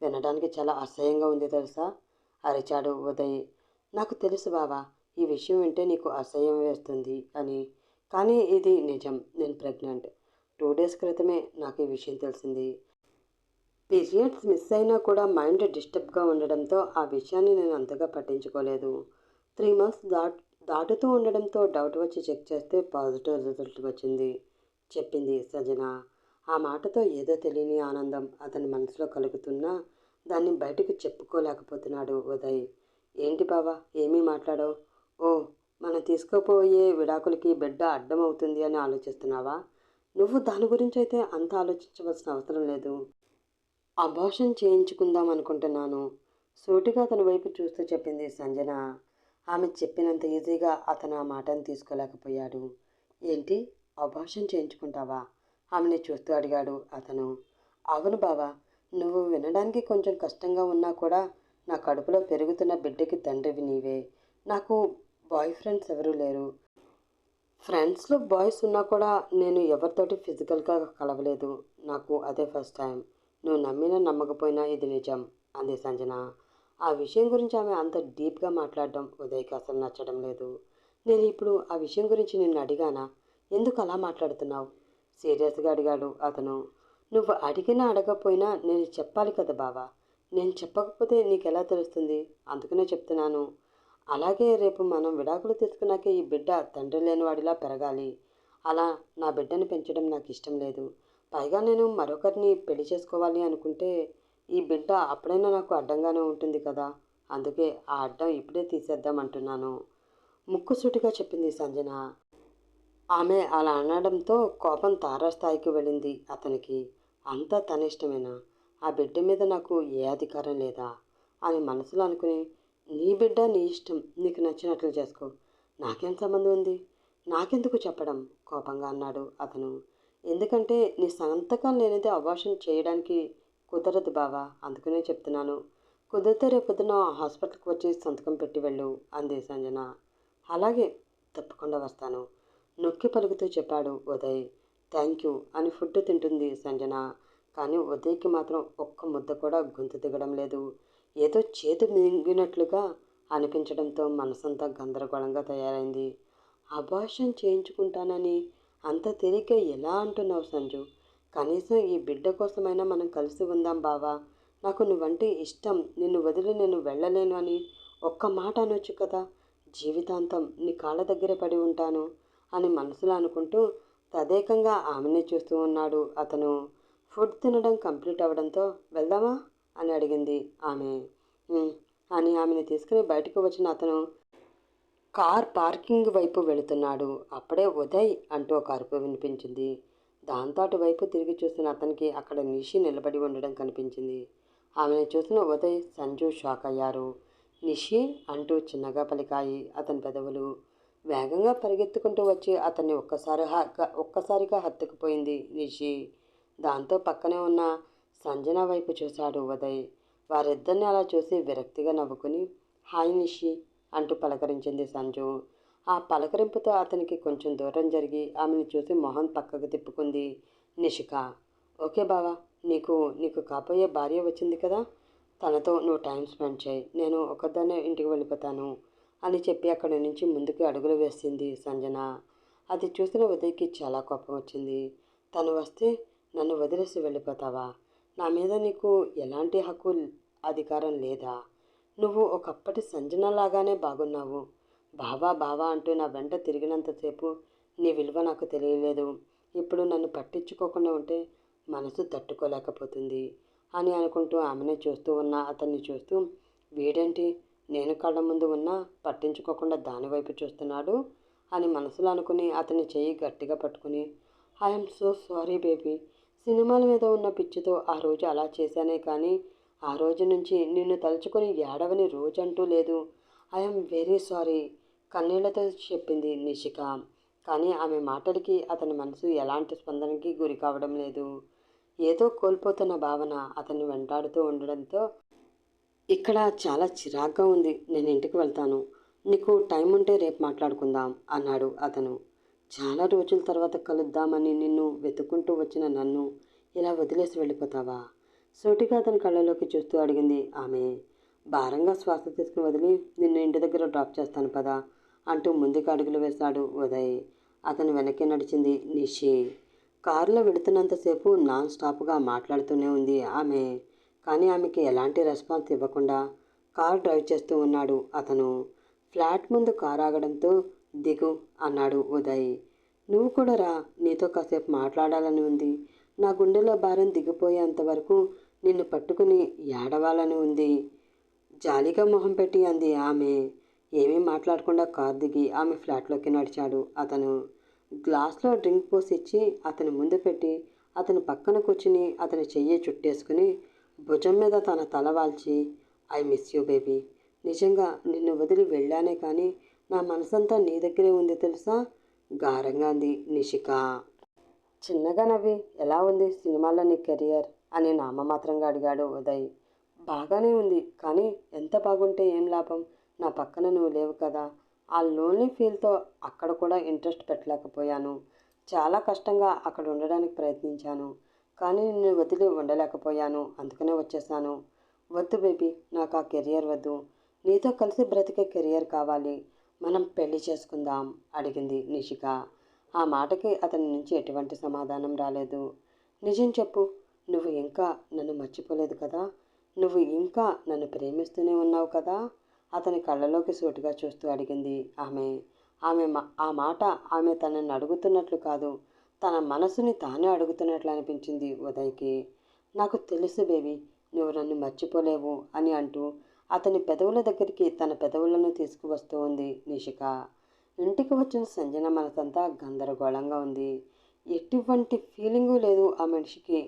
వినడానికి చాలా అసహ్యంగా ఉంది తెలుసా అరిచాడు ఉదయ్. నాకు తెలుసు బావా, ఈ విషయం వింటే నీకు అసహ్యం వేస్తుంది అని. కానీ ఇది నిజం, నేను ప్రెగ్నెంట్. 2 డేస్ క్రితమే నాకు ఈ విషయం తెలిసింది. పీరియడ్స్ మిస్ అయినా కూడా మైండ్ డిస్టర్బ్గా ఉండడంతో ఆ విషయాన్ని నేను అంతగా పట్టించుకోలేదు. 3 మంత్స్ దాటుతూ ఉండడంతో డౌట్ వచ్చి చెక్ చేస్తే పాజిటివ్ రిజల్ట్ వచ్చింది చెప్పింది సజన. ఆ మాటతో ఏదో తెలియని ఆనందం అతని మనసులో కలుగుతున్నా దాన్ని బయటకు చెప్పుకోలేకపోతున్నాడు ఉదయ్. ఏంటి బావా, ఏమీ మాట్లాడవు? ఓ, మనం తీసుకోపోయే విడాకులకి బిడ్డ అడ్డం అవుతుంది అని ఆలోచిస్తున్నావా? నువ్వు దాని గురించి అయితే అంత ఆలోచించవలసిన అవసరం లేదు. అబార్షన్ చేయించుకుందాం అనుకుంటున్నాను సూటిగా అతని వైపు చూస్తూ చెప్పింది సంజన. ఆమె చెప్పినంత ఈజీగా అతను ఆ మాటను తీసుకోలేకపోయాడు. ఏంటి, అబార్షన్ చేయించుకుంటావా ఆమెని చూస్తూ అడిగాడు అతను. అవును బావా, నువ్వు వినడానికి కొంచెం కష్టంగా ఉన్నా కూడా నా కడుపులో పెరుగుతున్న బిడ్డకి తండ్రివి నీవే. నాకు బాయ్ ఫ్రెండ్స్ ఎవరూ లేరు. ఫ్రెండ్స్లో బాయ్స్ ఉన్నా కూడా నేను ఎవరితోటి ఫిజికల్గా కలవలేదు. నాకు అదే ఫస్ట్ టైం. నువ్వు నమ్మినా నమ్మకపోయినా ఇది నిజం అంది సంజన. ఆ విషయం గురించి ఆమె అంత డీప్గా మాట్లాడడం ఉదయ్కి అసలు నచ్చడం లేదు. నేను ఇప్పుడు ఆ విషయం గురించి నిన్ను అడిగానా? ఎందుకు అలా మాట్లాడుతున్నావు సీరియస్గా అడిగాడు అతను. నువ్వు అడిగినా అడగకపోయినా నేను చెప్పాలి కదా బావా. నేను చెప్పకపోతే నీకు ఎలా తెలుస్తుంది? అందుకనే చెప్తున్నాను. అలాగే రేపు మనం విడాకులు తీసుకున్నాకే ఈ బిడ్డ తండ్రి లేనివాడిలా పెరగాలి. అలా నా బిడ్డని పెంచడం నాకు ఇష్టం లేదు. పైగా నేను మరొకరిని పెళ్లి చేసుకోవాలి అనుకుంటే ఈ బిడ్డ అప్పుడైనా నాకు అడ్డంగానే ఉంటుంది కదా అందుకే ఆ అడ్డం ఇప్పుడే తీసేద్దామంటున్నాను. ముక్కుసూటిగా చెప్పింది సంజన. ఆమె అలా అనడంతో కోపం తారాస్థాయికి వెళ్ళింది అతనికి. అంతా తన ఇష్టమేనా? ఆ బిడ్డ మీద నాకు ఏ అధికారం లేదా అని మనసులో అనుకుని, నీ బిడ్డ నీ ఇష్టం, నీకు నచ్చినట్లు చేసుకో, నాకేం సంబంధం ఉంది, నాకెందుకు చెప్పడం, కోపంగా అన్నాడు అతను. ఎందుకంటే నీ సంతకం లేనిదే అబార్షన్ చేయడానికి కుదరదు బావా, అందుకనే చెప్తున్నాను. కుదిరితే రేపొద్దున హాస్పిటల్కి వచ్చి సంతకం పెట్టి వెళ్ళు అంది సంజన. అలాగే, తప్పకుండా వస్తాను నొక్కి పలుకుతూ చెప్పాడు ఉదయ్. థ్యాంక్ యూ అని ఫుడ్ తింటుంది సంజన. కానీ ఉదయ్కి మాత్రం ఒక్క ముద్ద కూడా గొంతు దిగడం లేదు. ఏదో చేతు మింగినట్లుగా అనిపించడంతో మనసంతా గందరగోళంగా తయారైంది. అబార్షన్ చేయించుకుంటానని అంత తేలిగ్గా ఎలా అంటున్నావు సంజు? కనీసం ఈ బిడ్డ కోసమైనా మనం కలిసి ఉందాం బావా. నాకు నువ్వంటే ఇష్టం, నిన్ను వదిలి నేను వెళ్ళలేను అని ఒక్క మాట అనొచ్చు కదా. జీవితాంతం నీ కాళ్ళ దగ్గర పడి ఉంటాను అని మనసులో అనుకుంటూ తదేకంగా ఆమెనే చూస్తూ ఉన్నాడు అతను. ఫుడ్ తినడం కంప్లీట్ అవ్వడంతో వెళ్దామా అని అడిగింది ఆమె. "ఉమ్" అని ఆమెను తీసుకుని బయటకు వచ్చిన అతను కార్ పార్కింగ్ వైపు వెళుతున్నాడు. అప్పుడే ఉదయ్ అంటూ ఒక అరుపు వినిపించింది. దాంతో అటువైపు తిరిగి చూసిన అతనికి అక్కడ నిషి నిలబడి ఉండడం కనిపించింది. ఆమెను చూసిన ఉదయ్, సంజు షాక్ అయ్యారు. నిషి అంటూ చిన్నగా పలికాయి అతని పెదవులు. వేగంగా పరిగెత్తుకుంటూ వచ్చి అతన్ని ఒక్కసారిగా హత్తుకుపోయింది నిషి. దాంతో పక్కనే ఉన్న సంజన వైపు చూశాడు ఉదయ్. వారిద్దరిని అలా చూసి విరక్తిగా నవ్వుకుని, హాయ్ నిషి అంటూ పలకరించింది సంజు. ఆ పలకరింపుతో అతనికి కొంచెం దూరం జరిగి ఆమెను చూసి మొహం పక్కకు తిప్పుకుంది నిషిక. ఓకే బావా, నీకు నీకు కాబోయే భార్య వచ్చింది కదా, తనతో నువ్వు టైం స్పెండ్ చేయి, నేను ఒకదాన్నే ఇంటికి వెళ్ళిపోతాను అని చెప్పి అక్కడి నుంచి ముందుకు అడుగులు వేసింది సంజన. అది చూసిన ఉదయ్కి చాలా కోపం వచ్చింది. తను వస్తే నన్ను వదిలేసి వెళ్ళిపోతావా? నా మీద నీకు ఎలాంటి హక్కు, అధికారం లేదా? నువ్వు ఒకప్పటి సంజనలాగానే బాగున్నావు. బావా బావా అంటూ నా వెంట తిరిగినంతసేపు నీ విలువ నాకు తెలియలేదు. ఇప్పుడు నన్ను పట్టించుకోకుండా ఉంటే మనసు తట్టుకోలేకపోతుంది అని అనుకుంటూ ఆమెనే చూస్తూ ఉన్న అతన్ని చూస్తూ, వీడేంటి నేను కళ్ళ ముందు ఉన్నా పట్టించుకోకుండా దానివైపు చూస్తున్నాడు అని మనసులో అనుకుని అతని చెయ్యి గట్టిగా పట్టుకుని, ఐఎమ్ సో సారీ బేబీ, సినిమాల మీద ఉన్న పిచ్చితో ఆ రోజు అలా చేశానే కానీ ఆ రోజు నుంచి నిన్ను తలుచుకొని ఏడవని రోజంటూ లేదు. ఐఎమ్ వెరీ సారీ కన్నీళ్లతో చెప్పింది నిషిక. కానీ ఆమె మాటలకి అతని మనసు ఎలాంటి స్పందనకి గురి కావడం లేదు. ఏదో కోల్పోతున్న భావన అతన్ని వెంటాడుతూ ఉండడంతో, ఇక్కడ చాలా చిరాగ్గా ఉంది, నేను ఇంటికి వెళ్తాను, నీకు టైం ఉంటే రేపు మాట్లాడుకుందాం అన్నాడు అతను. చాలా రోజుల తర్వాత కలుద్దామని నిన్ను వెతుక్కుంటూ వచ్చిన నన్ను ఇలా వదిలేసి వెళ్ళిపోతావా? సూటిగా అతని కళ్ళలోకి చూస్తూ అడిగింది ఆమె. భారంగా శ్వాస తీసుకుని వదిలి, నిన్ను ఇంటి దగ్గర డ్రాప్ చేస్తాను పదా అంటూ ముందుకు అడుగులు వేశాడు ఉదయ్. అతను వెనక్కి నడిచింది నిషి. కారులో వెళుతున్నంతసేపు నాన్ స్టాప్గా మాట్లాడుతూనే ఉంది ఆమె. కానీ ఆమెకి ఎలాంటి రెస్పాన్స్ ఇవ్వకుండా కార్ డ్రైవ్ చేస్తూ ఉన్నాడు అతను. ఫ్లాట్ ముందు కారు ఆగడంతో, దిగు అన్నాడు ఉదయ్. నువ్వు కూడా రా, నీతో కాసేపు మాట్లాడాలని ఉంది. నా గుండెలో భారం దిగిపోయేంత వరకు నిన్ను పట్టుకుని ఏడవాలని ఉంది జాలిగా మొహం పెట్టి అంది ఆమె. ఏమీ మాట్లాడకుండా కార్ దిగి ఆమె ఫ్లాట్లోకి నడిచాడు అతను. గ్లాస్లో డ్రింక్ పోసి ఇచ్చి అతని ముందు పెట్టి అతని పక్కన కూర్చుని అతని చెయ్యి చుట్టేసుకుని భుజం మీద తన తల వాల్చి, ఐ మిస్ యూ బేబీ, నిజంగా నిన్ను వదిలి వెళ్ళానే కానీ నా మనసంతా నీ దగ్గరే ఉంది తెలుసా, గారంగా అంది నిషిక. చిన్నగా నవ్వి, ఎలా ఉంది సినిమాల్లో నీ కెరియర్ అని నామమాత్రంగా అడిగాడు ఉదయ్. బాగానే ఉంది, కానీ ఎంత బాగుంటే ఏం లాభం, నా పక్కన నువ్వు లేవు కదా. ఆ లోన్లీ ఫీల్తో అక్కడ కూడా ఇంట్రెస్ట్ పెట్టలేకపోయాను. చాలా కష్టంగా అక్కడ ఉండడానికి ప్రయత్నించాను, కానీ నిన్ను వదిలి ఉండలేకపోయాను, అందుకనే వచ్చేసాను. వద్దు బేబీ, నాకు ఆ కెరియర్ వద్దు, నీతో కలిసి బ్రతికే కెరియర్ కావాలి, మనం పెళ్లి చేసుకుందాం అడిగింది నిషిక. ఆ మాటకి అతని నుంచి ఎటువంటి సమాధానం రాలేదు. నిజం చెప్పు, నువ్వు ఇంకా నన్ను మర్చిపోలేదు కదా, నువ్వు ఇంకా నన్ను ప్రేమిస్తూనే ఉన్నావు కదా అతని కళ్ళలోకి సూటిగా చూస్తూ అడిగింది ఆమె. ఆ మాట ఆమె తనని అడుగుతున్నట్లు కాదు, తన మనసుని తానే అడుగుతున్నట్లు అనిపించింది ఉదయ్కి. నాకు తెలుసు బేబీ, నువ్వు నన్ను మర్చిపోలేవు అని అంటూ అతని పెదవుల దగ్గరికి తన పెదవులను తీసుకువస్తూ ఉంది నిషిక. ఇంటికి వచ్చిన సంజన మనసంతా గందరగోళంగా ఉంది. ఎటువంటి ఫీలింగు లేదు ఆ మనిషికి.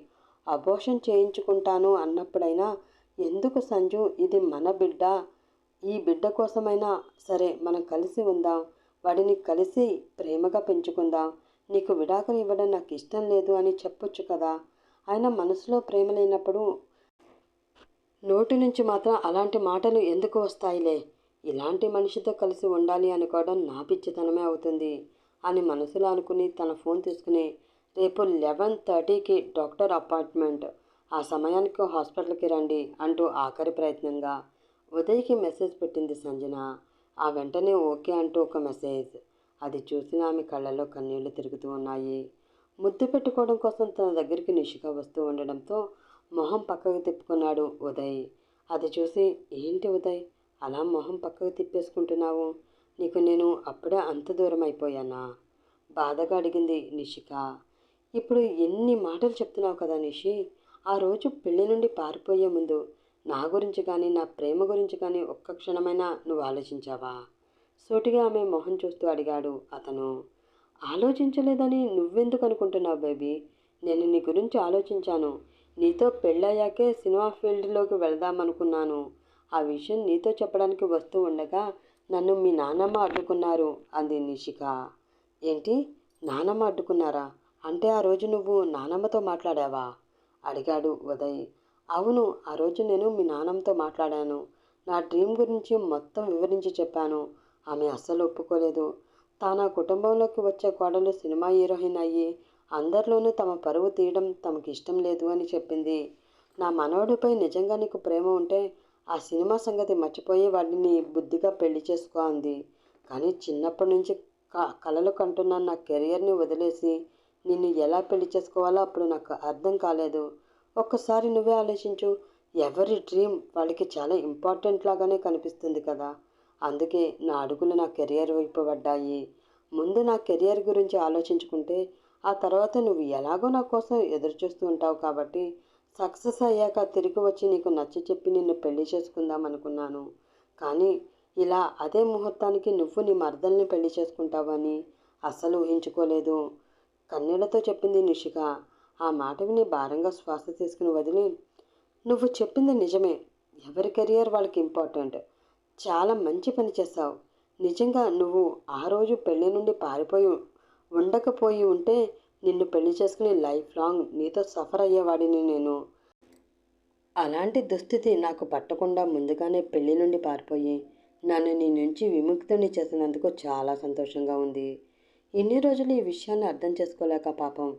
అబోర్షన్ చేయించుకుంటాను అన్నప్పుడైనా ఎందుకు సంజు, ఇది మన బిడ్డ, ఈ బిడ్డ కోసమైనా సరే మనం కలిసి ఉందాం, వాడిని కలిసి ప్రేమగా పెంచుకుందాం, నీకు విడాకులు ఇవ్వడం నాకు ఇష్టం లేదు అని చెప్పొచ్చు కదా. ఆయన మనసులో ప్రేమ లేనప్పుడు నోటి నుంచి మాత్రం అలాంటి మాటలు ఎందుకు వస్తాయిలే. ఇలాంటి మనిషితో కలిసి ఉండాలి అనుకోవడం నా పిచ్చితనమే అవుతుంది అని మనసులో అనుకుని తన ఫోన్ తీసుకుని రేపు 11:30కి డాక్టర్ అపాయింట్మెంట్, ఆ సమయానికి హాస్పిటల్కి రండి అంటూ ఆఖరి ప్రయత్నంగా ఉదయ్కి మెసేజ్ పెట్టింది సంజన. ఆ వెంటనే ఓకే అంటూ ఒక మెసేజ్. అది చూసిన ఆమె కళ్ళలో కన్నీళ్లు తిరుగుతూ ఉన్నాయి. ముద్దు పెట్టుకోవడం కోసం తన దగ్గరికి నిషిక వస్తూ ఉండడంతో మొహం పక్కకు తిప్పుకున్నాడు ఉదయ్. అది చూసి, ఏంటి ఉదయ్ అలా మొహం పక్కకు తిప్పేసుకుంటున్నావు, నీకు నేను అప్పుడే అంత దూరం అయిపోయానా? బాధగా అడిగింది నిషిక. ఇప్పుడు ఎన్ని మాటలు చెప్తున్నావు కదా నిషి, ఆ రోజు పెళ్లి నుండి పారిపోయే ముందు నా గురించి కానీ నా ప్రేమ గురించి కానీ ఒక్క క్షణమైనా నువ్వు ఆలోచించావా? సూటిగా ఆమె మొహం చూస్తూ అడిగాడు అతను. ఆలోచించలేదని నువ్వెందుకు అనుకుంటున్నావు బేబీ? నేను నీ గురించి ఆలోచించాను. నీతో పెళ్ళయ్యాకే సినిమా ఫీల్డ్లోకి వెళదామనుకున్నాను. ఆ విషయం నీతో చెప్పడానికి వస్తూ ఉండగా నన్ను మీ నాన్నమ్మ అడ్డుకున్నారు అంది నిషిక. ఏంటి, నానమ్మ అడ్డుకున్నారా? అంటే ఆ రోజు నువ్వు నానమ్మతో మాట్లాడావా? అడిగాడు ఉదయ్. అవును, ఆ రోజు నేను మీ నాన్నమ్మతో మాట్లాడాను. నా డ్రీమ్ గురించి మొత్తం వివరించి చెప్పాను. ఆమె అస్సలు ఒప్పుకోలేదు. తాను ఆ కుటుంబంలోకి వచ్చే కోడలు సినిమా హీరోయిన్ అయ్యి అందరిలోనూ తమ పరువు తీయడం తమకి ఇష్టం లేదు అని చెప్పింది. నా మనవడిపై నిజంగా నీకు ప్రేమ ఉంటే ఆ సినిమా సంగతి మర్చిపోయి వాడిని బుద్ధిగా పెళ్లి చేసుకో అంది. కానీ చిన్నప్పటి నుంచి కలలు కంటున్న నా కెరియర్ని వదిలేసి నిన్ను ఎలా పెళ్లి చేసుకోవాలో అప్పుడు నాకు అర్థం కాలేదు. ఒక్కసారి నువ్వే ఆలోచించు. ఎవరి డ్రీమ్ వాళ్ళకి చాలా ఇంపార్టెంట్ లాగానే కనిపిస్తుంది కదా. అందుకే నా అడుగులు నా కెరియర్ వైపు పడ్డాయి. ముందు నా కెరియర్ గురించి ఆలోచించుకుంటే ఆ తర్వాత నువ్వు ఎలాగో నా కోసం ఎదురు చూస్తూ ఉంటావు కాబట్టి సక్సెస్ అయ్యాక తిరిగి వచ్చి నీకు నచ్చ చెప్పి నిన్ను పెళ్లి చేసుకుందాం అనుకున్నాను. కానీ ఇలా అదే ముహూర్తానికి నువ్వు నీ మరదల్ని పెళ్లి చేసుకుంటావని అస్సలు ఊహించుకోలేదు కన్నీళ్లతో చెప్పింది నిషిక. ఆ మాట విని భారంగా శ్వాస తీసుకుని వదిలి, నువ్వు చెప్పింది నిజమే. ఎవరి కెరియర్ వాళ్ళకి ఇంపార్టెంట్. చాలా మంచి పని చేశావు. నిజంగా నువ్వు ఆ రోజు పెళ్లి నుండి పారిపోయి ఉండకపోయి ఉంటే నిన్ను పెళ్లి చేసుకుని లైఫ్ లాంగ్ నీతో సఫర్ అయ్యేవాడిని నేను. అలాంటి దుస్థితి నాకు పట్టకుండా ముందుగానే పెళ్లి నుండి పారిపోయి నన్ను నీ నుంచి విముక్తుని చేసినందుకు చాలా సంతోషంగా ఉంది. ఇన్ని రోజులు ఈ విషయాన్ని అర్థం చేసుకోలేక పాపం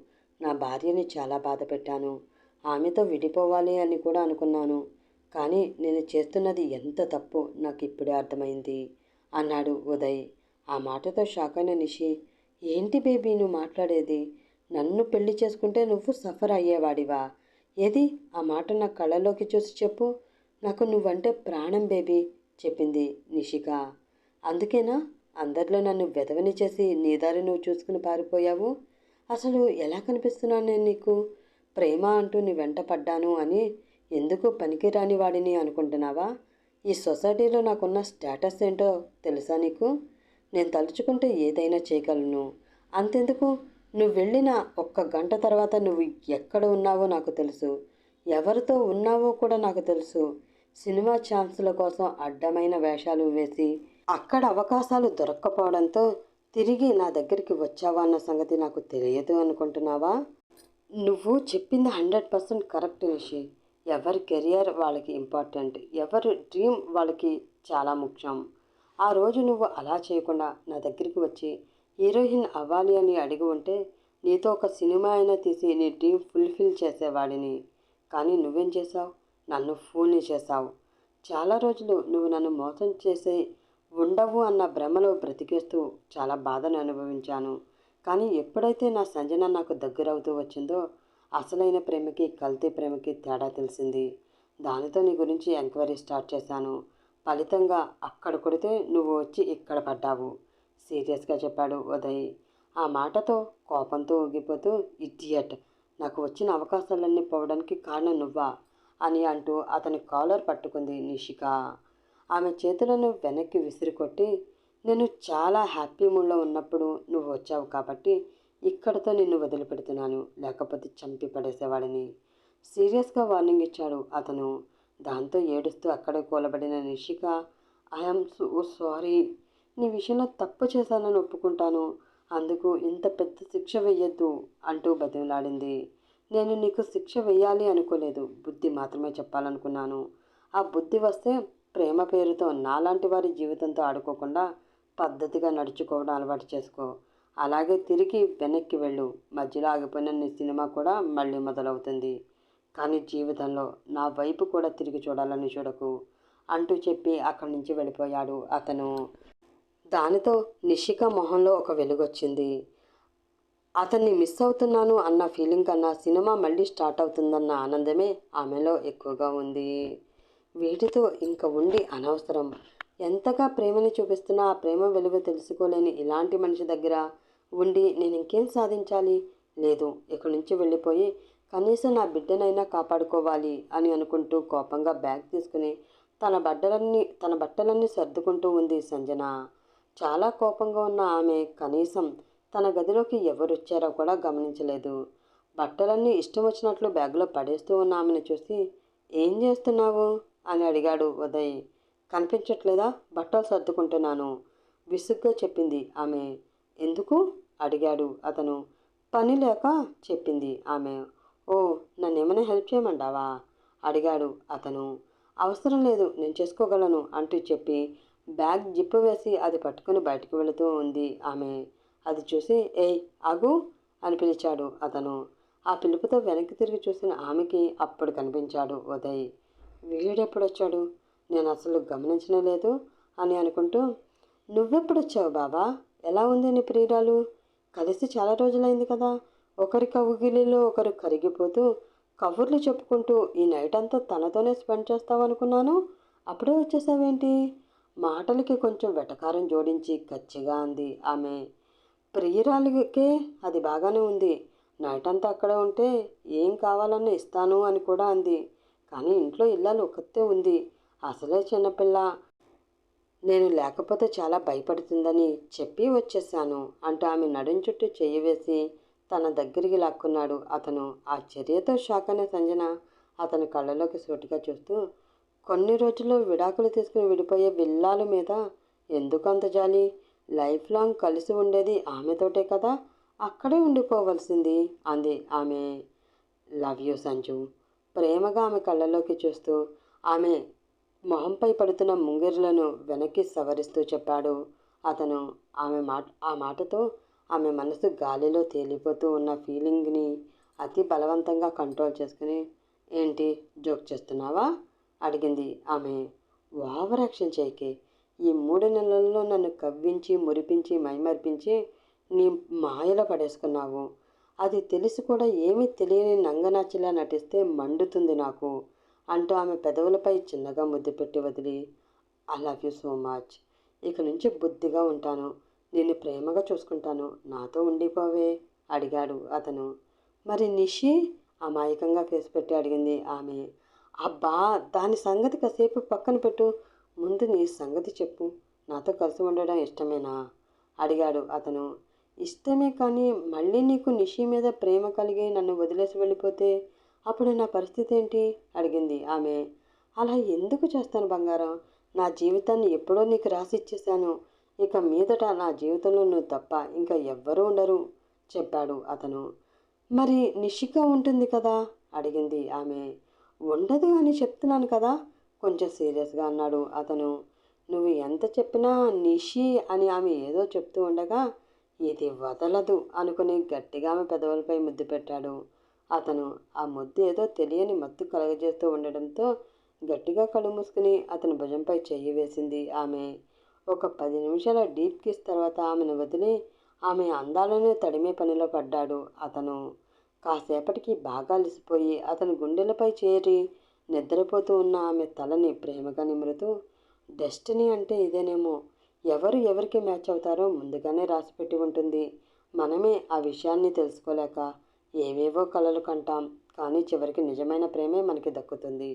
నా భార్యని చాలా బాధ పెట్టాను. ఆమెతో విడిపోవాలి అని కూడా అనుకున్నాను. కానీ నేను చేస్తున్నది ఎంత తప్పు నాకు ఇప్పుడే అర్థమైంది అన్నాడు ఉదయ్. ఆ మాటతో షాక్ అయిన నిషి, ఏంటి బేబీ నువ్వు మాట్లాడేది? నన్ను పెళ్లి చేసుకుంటే నువ్వు సఫర్ అయ్యేవాడివా? ఏది ఆ మాట నా కళ్ళలోకి చూసి చెప్పు. నాకు నువ్వంటే ప్రాణం బేబీ చెప్పింది నిషిక. అందుకేనా అందరిలో నన్ను వెధవని చేసి నీ దారి నువ్వు చూసుకుని పారిపోయావు? అసలు ఎలా కనిపిస్తున్నాను నేను నీకు? ప్రేమ అంటూ నీ వెంట పడ్డాను అని ఎందుకు పనికిరాని వాడిని అనుకుంటున్నావా? ఈ సొసైటీలో నాకున్న స్టేటస్ ఏంటో తెలుసా నీకు? నేను తలుచుకుంటే ఏదైనా చేయగలను. అంతెందుకు, నువ్వు వెళ్ళిన ఒక్క గంట తర్వాత నువ్వు ఎక్కడ ఉన్నావో నాకు తెలుసు, ఎవరితో ఉన్నావో కూడా నాకు తెలుసు. సినిమా ఛాన్సుల కోసం అడ్డమైన వేషాలు వేసి అక్కడ అవకాశాలు దొరక్కపోవడంతో తిరిగి నా దగ్గరికి వచ్చావా అన్న సంగతి నాకు తెలియదు అనుకుంటున్నావా? నువ్వు చెప్పింది 100% కరెక్ట్ నిషి. ఎవరి కెరియర్ వాళ్ళకి ఇంపార్టెంట్, ఎవరి డ్రీమ్ వాళ్ళకి చాలా ముఖ్యం. ఆ రోజు నువ్వు అలా చేయకుండా నా దగ్గరికి వచ్చి హీరోయిన్ అవ్వాలి అని అడిగి ఉంటే నీతో ఒక సినిమా అయినా తీసి నీ డ్రీమ్ ఫుల్ఫిల్ చేసేవాడిని. కానీ నువ్వేం చేశావు? నన్ను ఫూల్ని చేశావు. చాలా రోజులు నువ్వు నన్ను మోసం చేసే ఉండవు అన్న భ్రమలో బ్రతికేస్తూ చాలా బాధను అనుభవించాను. కానీ ఎప్పుడైతే నా సంజన నాకు దగ్గరవుతూ వచ్చిందో అసలైన ప్రేమకి కల్తీ ప్రేమకి తేడా తెలిసింది. దానితో నీ గురించి ఎంక్వైరీ స్టార్ట్ చేశాను. ఫలితంగా అక్కడ కొడితే నువ్వు వచ్చి ఇక్కడ పడ్డావు సీరియస్గా చెప్పాడు ఉదయ్. ఆ మాటతో కోపంతో ఊగిపోతూ, ఇడియట్, నాకు వచ్చిన అవకాశాలన్నీ పోవడానికి కారణం నువ్వా అని అంటూ అతని కాలర్ పట్టుకుంది నిషిక. ఆమె చేతులను వెనక్కి విసిరికొట్టి, నేను చాలా హ్యాపీ మూడ్లో ఉన్నప్పుడు నువ్వు వచ్చావు కాబట్టి ఇక్కడితో నిన్ను వదిలిపెడుతున్నాను, లేకపోతే చంపి పడేసేవాడిని. సీరియస్గా వార్నింగ్ ఇచ్చాడు అతను. దాంతో ఏడుస్తూ అక్కడే కూలబడిన నిషిక, ఐఎమ్ సో సారీ, నీ విషయంలో తప్పు చేశానని ఒప్పుకుంటాను, అందుకు ఇంత పెద్ద శిక్ష వెయ్యొద్దు అంటూ బతిమలాడింది. నేను నీకు శిక్ష వెయ్యాలి అనుకోలేదు, బుద్ధి మాత్రమే చెప్పాలనుకున్నాను. ఆ బుద్ధి వస్తే ప్రేమ పేరుతో నాలాంటి వారి జీవితంతో ఆడుకోకుండా పద్ధతిగా నడుచుకోవడం అలవాటు చేసుకో. అలాగే తిరిగి వెనక్కి వెళ్ళు. మధ్యలో ఆగిపోయిన నీ సినిమా కూడా మళ్ళీ మొదలవుతుంది. కానీ జీవితంలో నా వైపు కూడా తిరిగి చూడాలని చూడకు అంటూ చెప్పి అక్కడి నుంచి వెళ్ళిపోయాడు అతను. దానితో నిషిక మొహంలో ఒక వెలుగొచ్చింది. అతన్ని మిస్ అవుతున్నాను అన్న ఫీలింగ్ కన్నా సినిమా మళ్ళీ స్టార్ట్ అవుతుందన్న ఆనందమే ఆమెలో ఎక్కువగా ఉంది. వీటితో ఇంక ఉండి అనవసరం. ఎంతగా ప్రేమని చూపిస్తున్నా ఆ ప్రేమ విలువ తెలుసుకోలేని ఇలాంటి మనిషి దగ్గర ఉండి నేను ఇంకేం సాధించాలి? లేదు, ఇక్కడి నుంచి వెళ్ళిపోయి కనీసం నా బిడ్డనైనా కాపాడుకోవాలి అని అనుకుంటూ కోపంగా బ్యాగ్ తీసుకుని తన బట్టలన్నీ సర్దుకుంటూ ఉంది సంజన. చాలా కోపంగా ఉన్న ఆమె కనీసం తన గదిలోకి ఎవరొచ్చారో కూడా గమనించలేదు. బట్టలన్నీ ఇష్టం వచ్చినట్లు బ్యాగ్లో పడేస్తూ ఉన్న ఆమెను చూసి, ఏం చేస్తున్నావు అని అడిగాడు ఉదయ్. కనిపించట్లేదా? బట్టలు సర్దుకుంటున్నాను విసుగ్గా చెప్పింది ఆమె. ఎందుకు అడిగాడు అతను. పని లేక చెప్పింది ఆమె. ఓ, నన్నేమైనా హెల్ప్ చేయమంటావా అడిగాడు అతను. అవసరం లేదు, నేను చేసుకోగలను అంటూ చెప్పి బ్యాగ్ జిప్పు వేసి అది పట్టుకుని బయటకు వెళుతూ ఉంది ఆమె. అది చూసి, ఏయ్ ఆగు అని పిలిచాడు అతను. ఆ పిలుపుతో వెనక్కి తిరిగి చూసిన ఆమెకి అప్పుడు కనిపించాడు ఉదయ్. వీడెప్పుడొచ్చాడు, నేను అసలు గమనించనే లేదు అని అనుకుంటూ, నువ్వెప్పుడొచ్చావు బాబా? ఎలా ఉంది నీ ప్రియురాలు? కలిసి చాలా రోజులైంది కదా. ఒకరి కౌగిలిలో ఒకరు కరిగిపోతూ కబుర్లు చెప్పుకుంటూ ఈ నైట్ అంతా తనతోనే స్పెండ్ చేస్తావు అనుకున్నాను, అప్పుడే వచ్చేసావేంటి? మాటలకి కొంచెం వెటకారం జోడించి గచ్చిగా అంది ఆమె. ప్రియురాలికే అది బాగానే ఉంది, నైట్ అంతా అక్కడే ఉంటే ఏం కావాలన్నా ఇస్తాను అని కూడా అంది. కానీ ఇంట్లో ఇల్లాలు ఒకతే ఉంది, అసలే చిన్నపిల్ల, నేను లేకపోతే చాలా భయపడుతుందని చెప్పి వచ్చేసాను అంటూ ఆమె నడుం చుట్టూ చెయ్యి వేసి తన దగ్గరికి లాక్కున్నాడు అతను. ఆ చర్యతో షాక్ అయిన సంజన అతని కళ్ళలోకి సూటిగా చూస్తూ, కొన్ని రోజుల్లో విడాకులు తీసుకుని విడిపోయే విల్లాల మీద ఎందుకు అంత జాలి? లైఫ్ లాంగ్ కలిసి ఉండేది ఆమెతోటే కదా, అక్కడే ఉండిపోవలసింది అంది ఆమె. లవ్ యూ సంజు ప్రేమగా ఆమె కళ్ళలోకి చూస్తూ ఆమె మొహంపై పడుతున్న ముంగిర్లను వెనక్కి సవరిస్తూ చెప్పాడు అతను. ఆ మాటతో ఆమె మనసు గాలిలో తేలిపోతూ ఉన్న ఫీలింగ్ని అతి బలవంతంగా కంట్రోల్ చేసుకుని, ఏంటి జోక్ చేస్తున్నావా అడిగింది ఆమె. ఓవర్ యాక్షన్ చేయకే, ఈ 3 నెలల్లో నన్ను కవ్వించి మురిపించి మైమర్పించి నీ మాయలో పడేసుకున్నావు. అది తెలిసి కూడా ఏమీ తెలియని నంగనాచిలా నటిస్తే మండుతుంది నాకు అంటూ ఆమె పెదవులపై చిన్నగా ముద్దు పెట్టి వదిలి, I love you so much, ఇక నుంచి బుద్ధిగా ఉంటాను, నిన్ను ప్రేమగా చూసుకుంటాను, నాతో ఉండిపోవే అడిగాడు అతను. మరి నిషి అమాయకంగా ఫేస్ పెట్టి అడిగింది ఆమె. అబ్బా, దాని సంగతి కాసేపు పక్కన పెట్టు, ముందు నీ సంగతి చెప్పు, నాతో కలిసి ఉండడం ఇష్టమేనా అడిగాడు అతను. ఇష్టమే, కానీ మళ్ళీ నీకు నిషి మీద ప్రేమ కలిగి నన్ను వదిలేసి వెళ్ళిపోతే అప్పుడు నా పరిస్థితి ఏంటి అడిగింది ఆమె. అలా ఎందుకు చేస్తాను బంగారం, నా జీవితాన్ని ఎప్పుడో నీకు రాసిచ్చేశాను, ఇక మీదట నా జీవితంలో నువ్వు తప్ప ఇంకా ఎవ్వరూ ఉండరు చెప్పాడు అతను. మరి నిషిక ఉంటుంది కదా అడిగింది ఆమె. ఉండదు అని చెప్తున్నాను కదా కొంచెం సీరియస్గా అన్నాడు అతను. నువ్వు ఎంత చెప్పినా నిషి అని ఆమె ఏదో చెప్తూ ఉండగా, ఇది వదలదు అనుకుని గట్టిగా ఆమె పెదవులపై ముద్దు పెట్టాడు అతను. ఆ ముద్దు ఏదో తెలియని మత్తు కలగజేస్తూ ఉండడంతో గట్టిగా కళ్ళు మూసుకుని అతని భుజంపై చెయ్యి వేసింది ఆమె. ఒక 10 నిమిషాల డీప్ కిస్ తర్వాత ఆమెను వదిలి ఆమె అందాలను తడిమే పనిలో పడ్డాడు అతను. కాసేపటికి బాగా అలసిపోయి అతని గుండెలపై చేరి నిద్రపోతూ ఉన్న ఆమె తలని ప్రేమగా నిమురుతూ, డెస్టినీ అంటే ఇదేనేమో, ఎవరు ఎవరికి మ్యాచ్ అవుతారో ముందుగానే రాసిపెట్టి ఉంటుంది, మనమే ఆ విషయాన్ని తెలుసుకోలేక ఏవేవో కలలు కంటాం, కానీ చివరికి నిజమైన ప్రేమే మనకి దక్కుతుంది.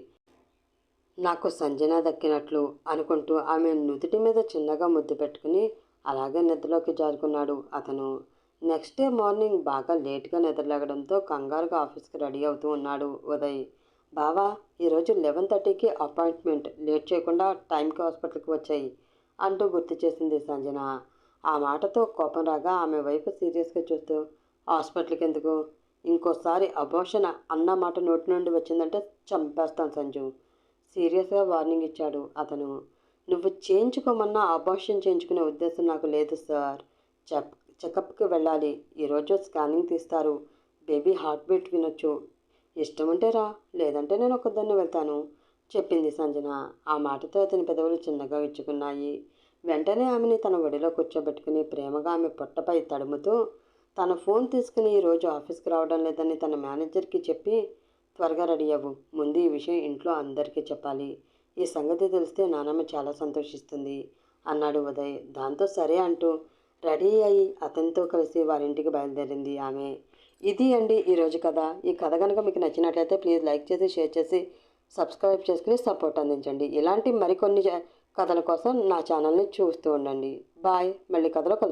నాకు సంజన దక్కినట్లు అనుకుంటూ ఆమె నుదుటి మీద చిన్నగా ముద్దు పెట్టుకుని అలాగే నిద్రలోకి జారుకున్నాడు అతను. నెక్స్ట్ డే మార్నింగ్ బాగా లేట్గా నిద్రలేగడంతో కంగారుగా ఆఫీస్కి రెడీ అవుతూ ఉన్నాడు ఉదయ్. బావా, ఈరోజు 11:30కి అపాయింట్మెంట్, లేట్ చేయకుండా టైంకి హాస్పిటల్కి వచ్చాయి అంటూ గుర్తు చేసింది సంజన. ఆ మాటతో కోపం రాగా ఆమె వైపు సీరియస్గా చూస్తూ, హాస్పిటల్కి ఎందుకు? ఇంకోసారి అబోషన్ అన్న మాట నోటి నుండి వచ్చిందంటే చంపేస్తాను సంజు, సీరియస్గా వార్నింగ్ ఇచ్చాడు అతను. నువ్వు చేయించుకోమన్నా అబార్షన్ చేయించుకునే ఉద్దేశం నాకు లేదు సార్. చెప్ చెకప్కి వెళ్ళాలి, ఈరోజు స్కానింగ్ తీస్తారు, బేబీ హార్ట్ బీట్ వినొచ్చు. ఇష్టం ఉంటే రా, లేదంటే నేను ఒక్కదాన్నే వెళ్తాను చెప్పింది సంజన. ఆ మాటతో అతని పెదవులు చిన్నగా విచ్చుకున్నాయి. వెంటనే ఆమెని తన ఒడిలో కూర్చోబెట్టుకుని ప్రేమగా ఆమె పొట్టపై తడుముతూ, తన ఫోన్ తీసుకుని ఈరోజు ఆఫీస్కి రావడం లేదని తన మేనేజర్కి చెప్పి త్వరగా రెడీ అవ్వు, ముందు ఈ విషయం ఇంట్లో అందరికీ చెప్పాలి, ఈ సంగతి తెలిస్తే నానమ్మ చాలా సంతోషిస్తుంది అన్నాడు ఉదయ్. దాంతో సరే అంటూ రెడీ అయ్యి అతనితో కలిసి వారింటికి బయలుదేరింది ఆమె. ఇది అండి ఈరోజు కథ. ఈ కథ కనుక మీకు నచ్చినట్లయితే ప్లీజ్ లైక్ చేసి, షేర్ చేసి, సబ్స్క్రైబ్ చేసుకుని సపోర్ట్ అందించండి. ఇలాంటి మరికొన్ని కథల కోసం నా ఛానల్ని చూస్తూ ఉండండి. బాయ్, మళ్ళీ కథలో కలుసుకుందాం.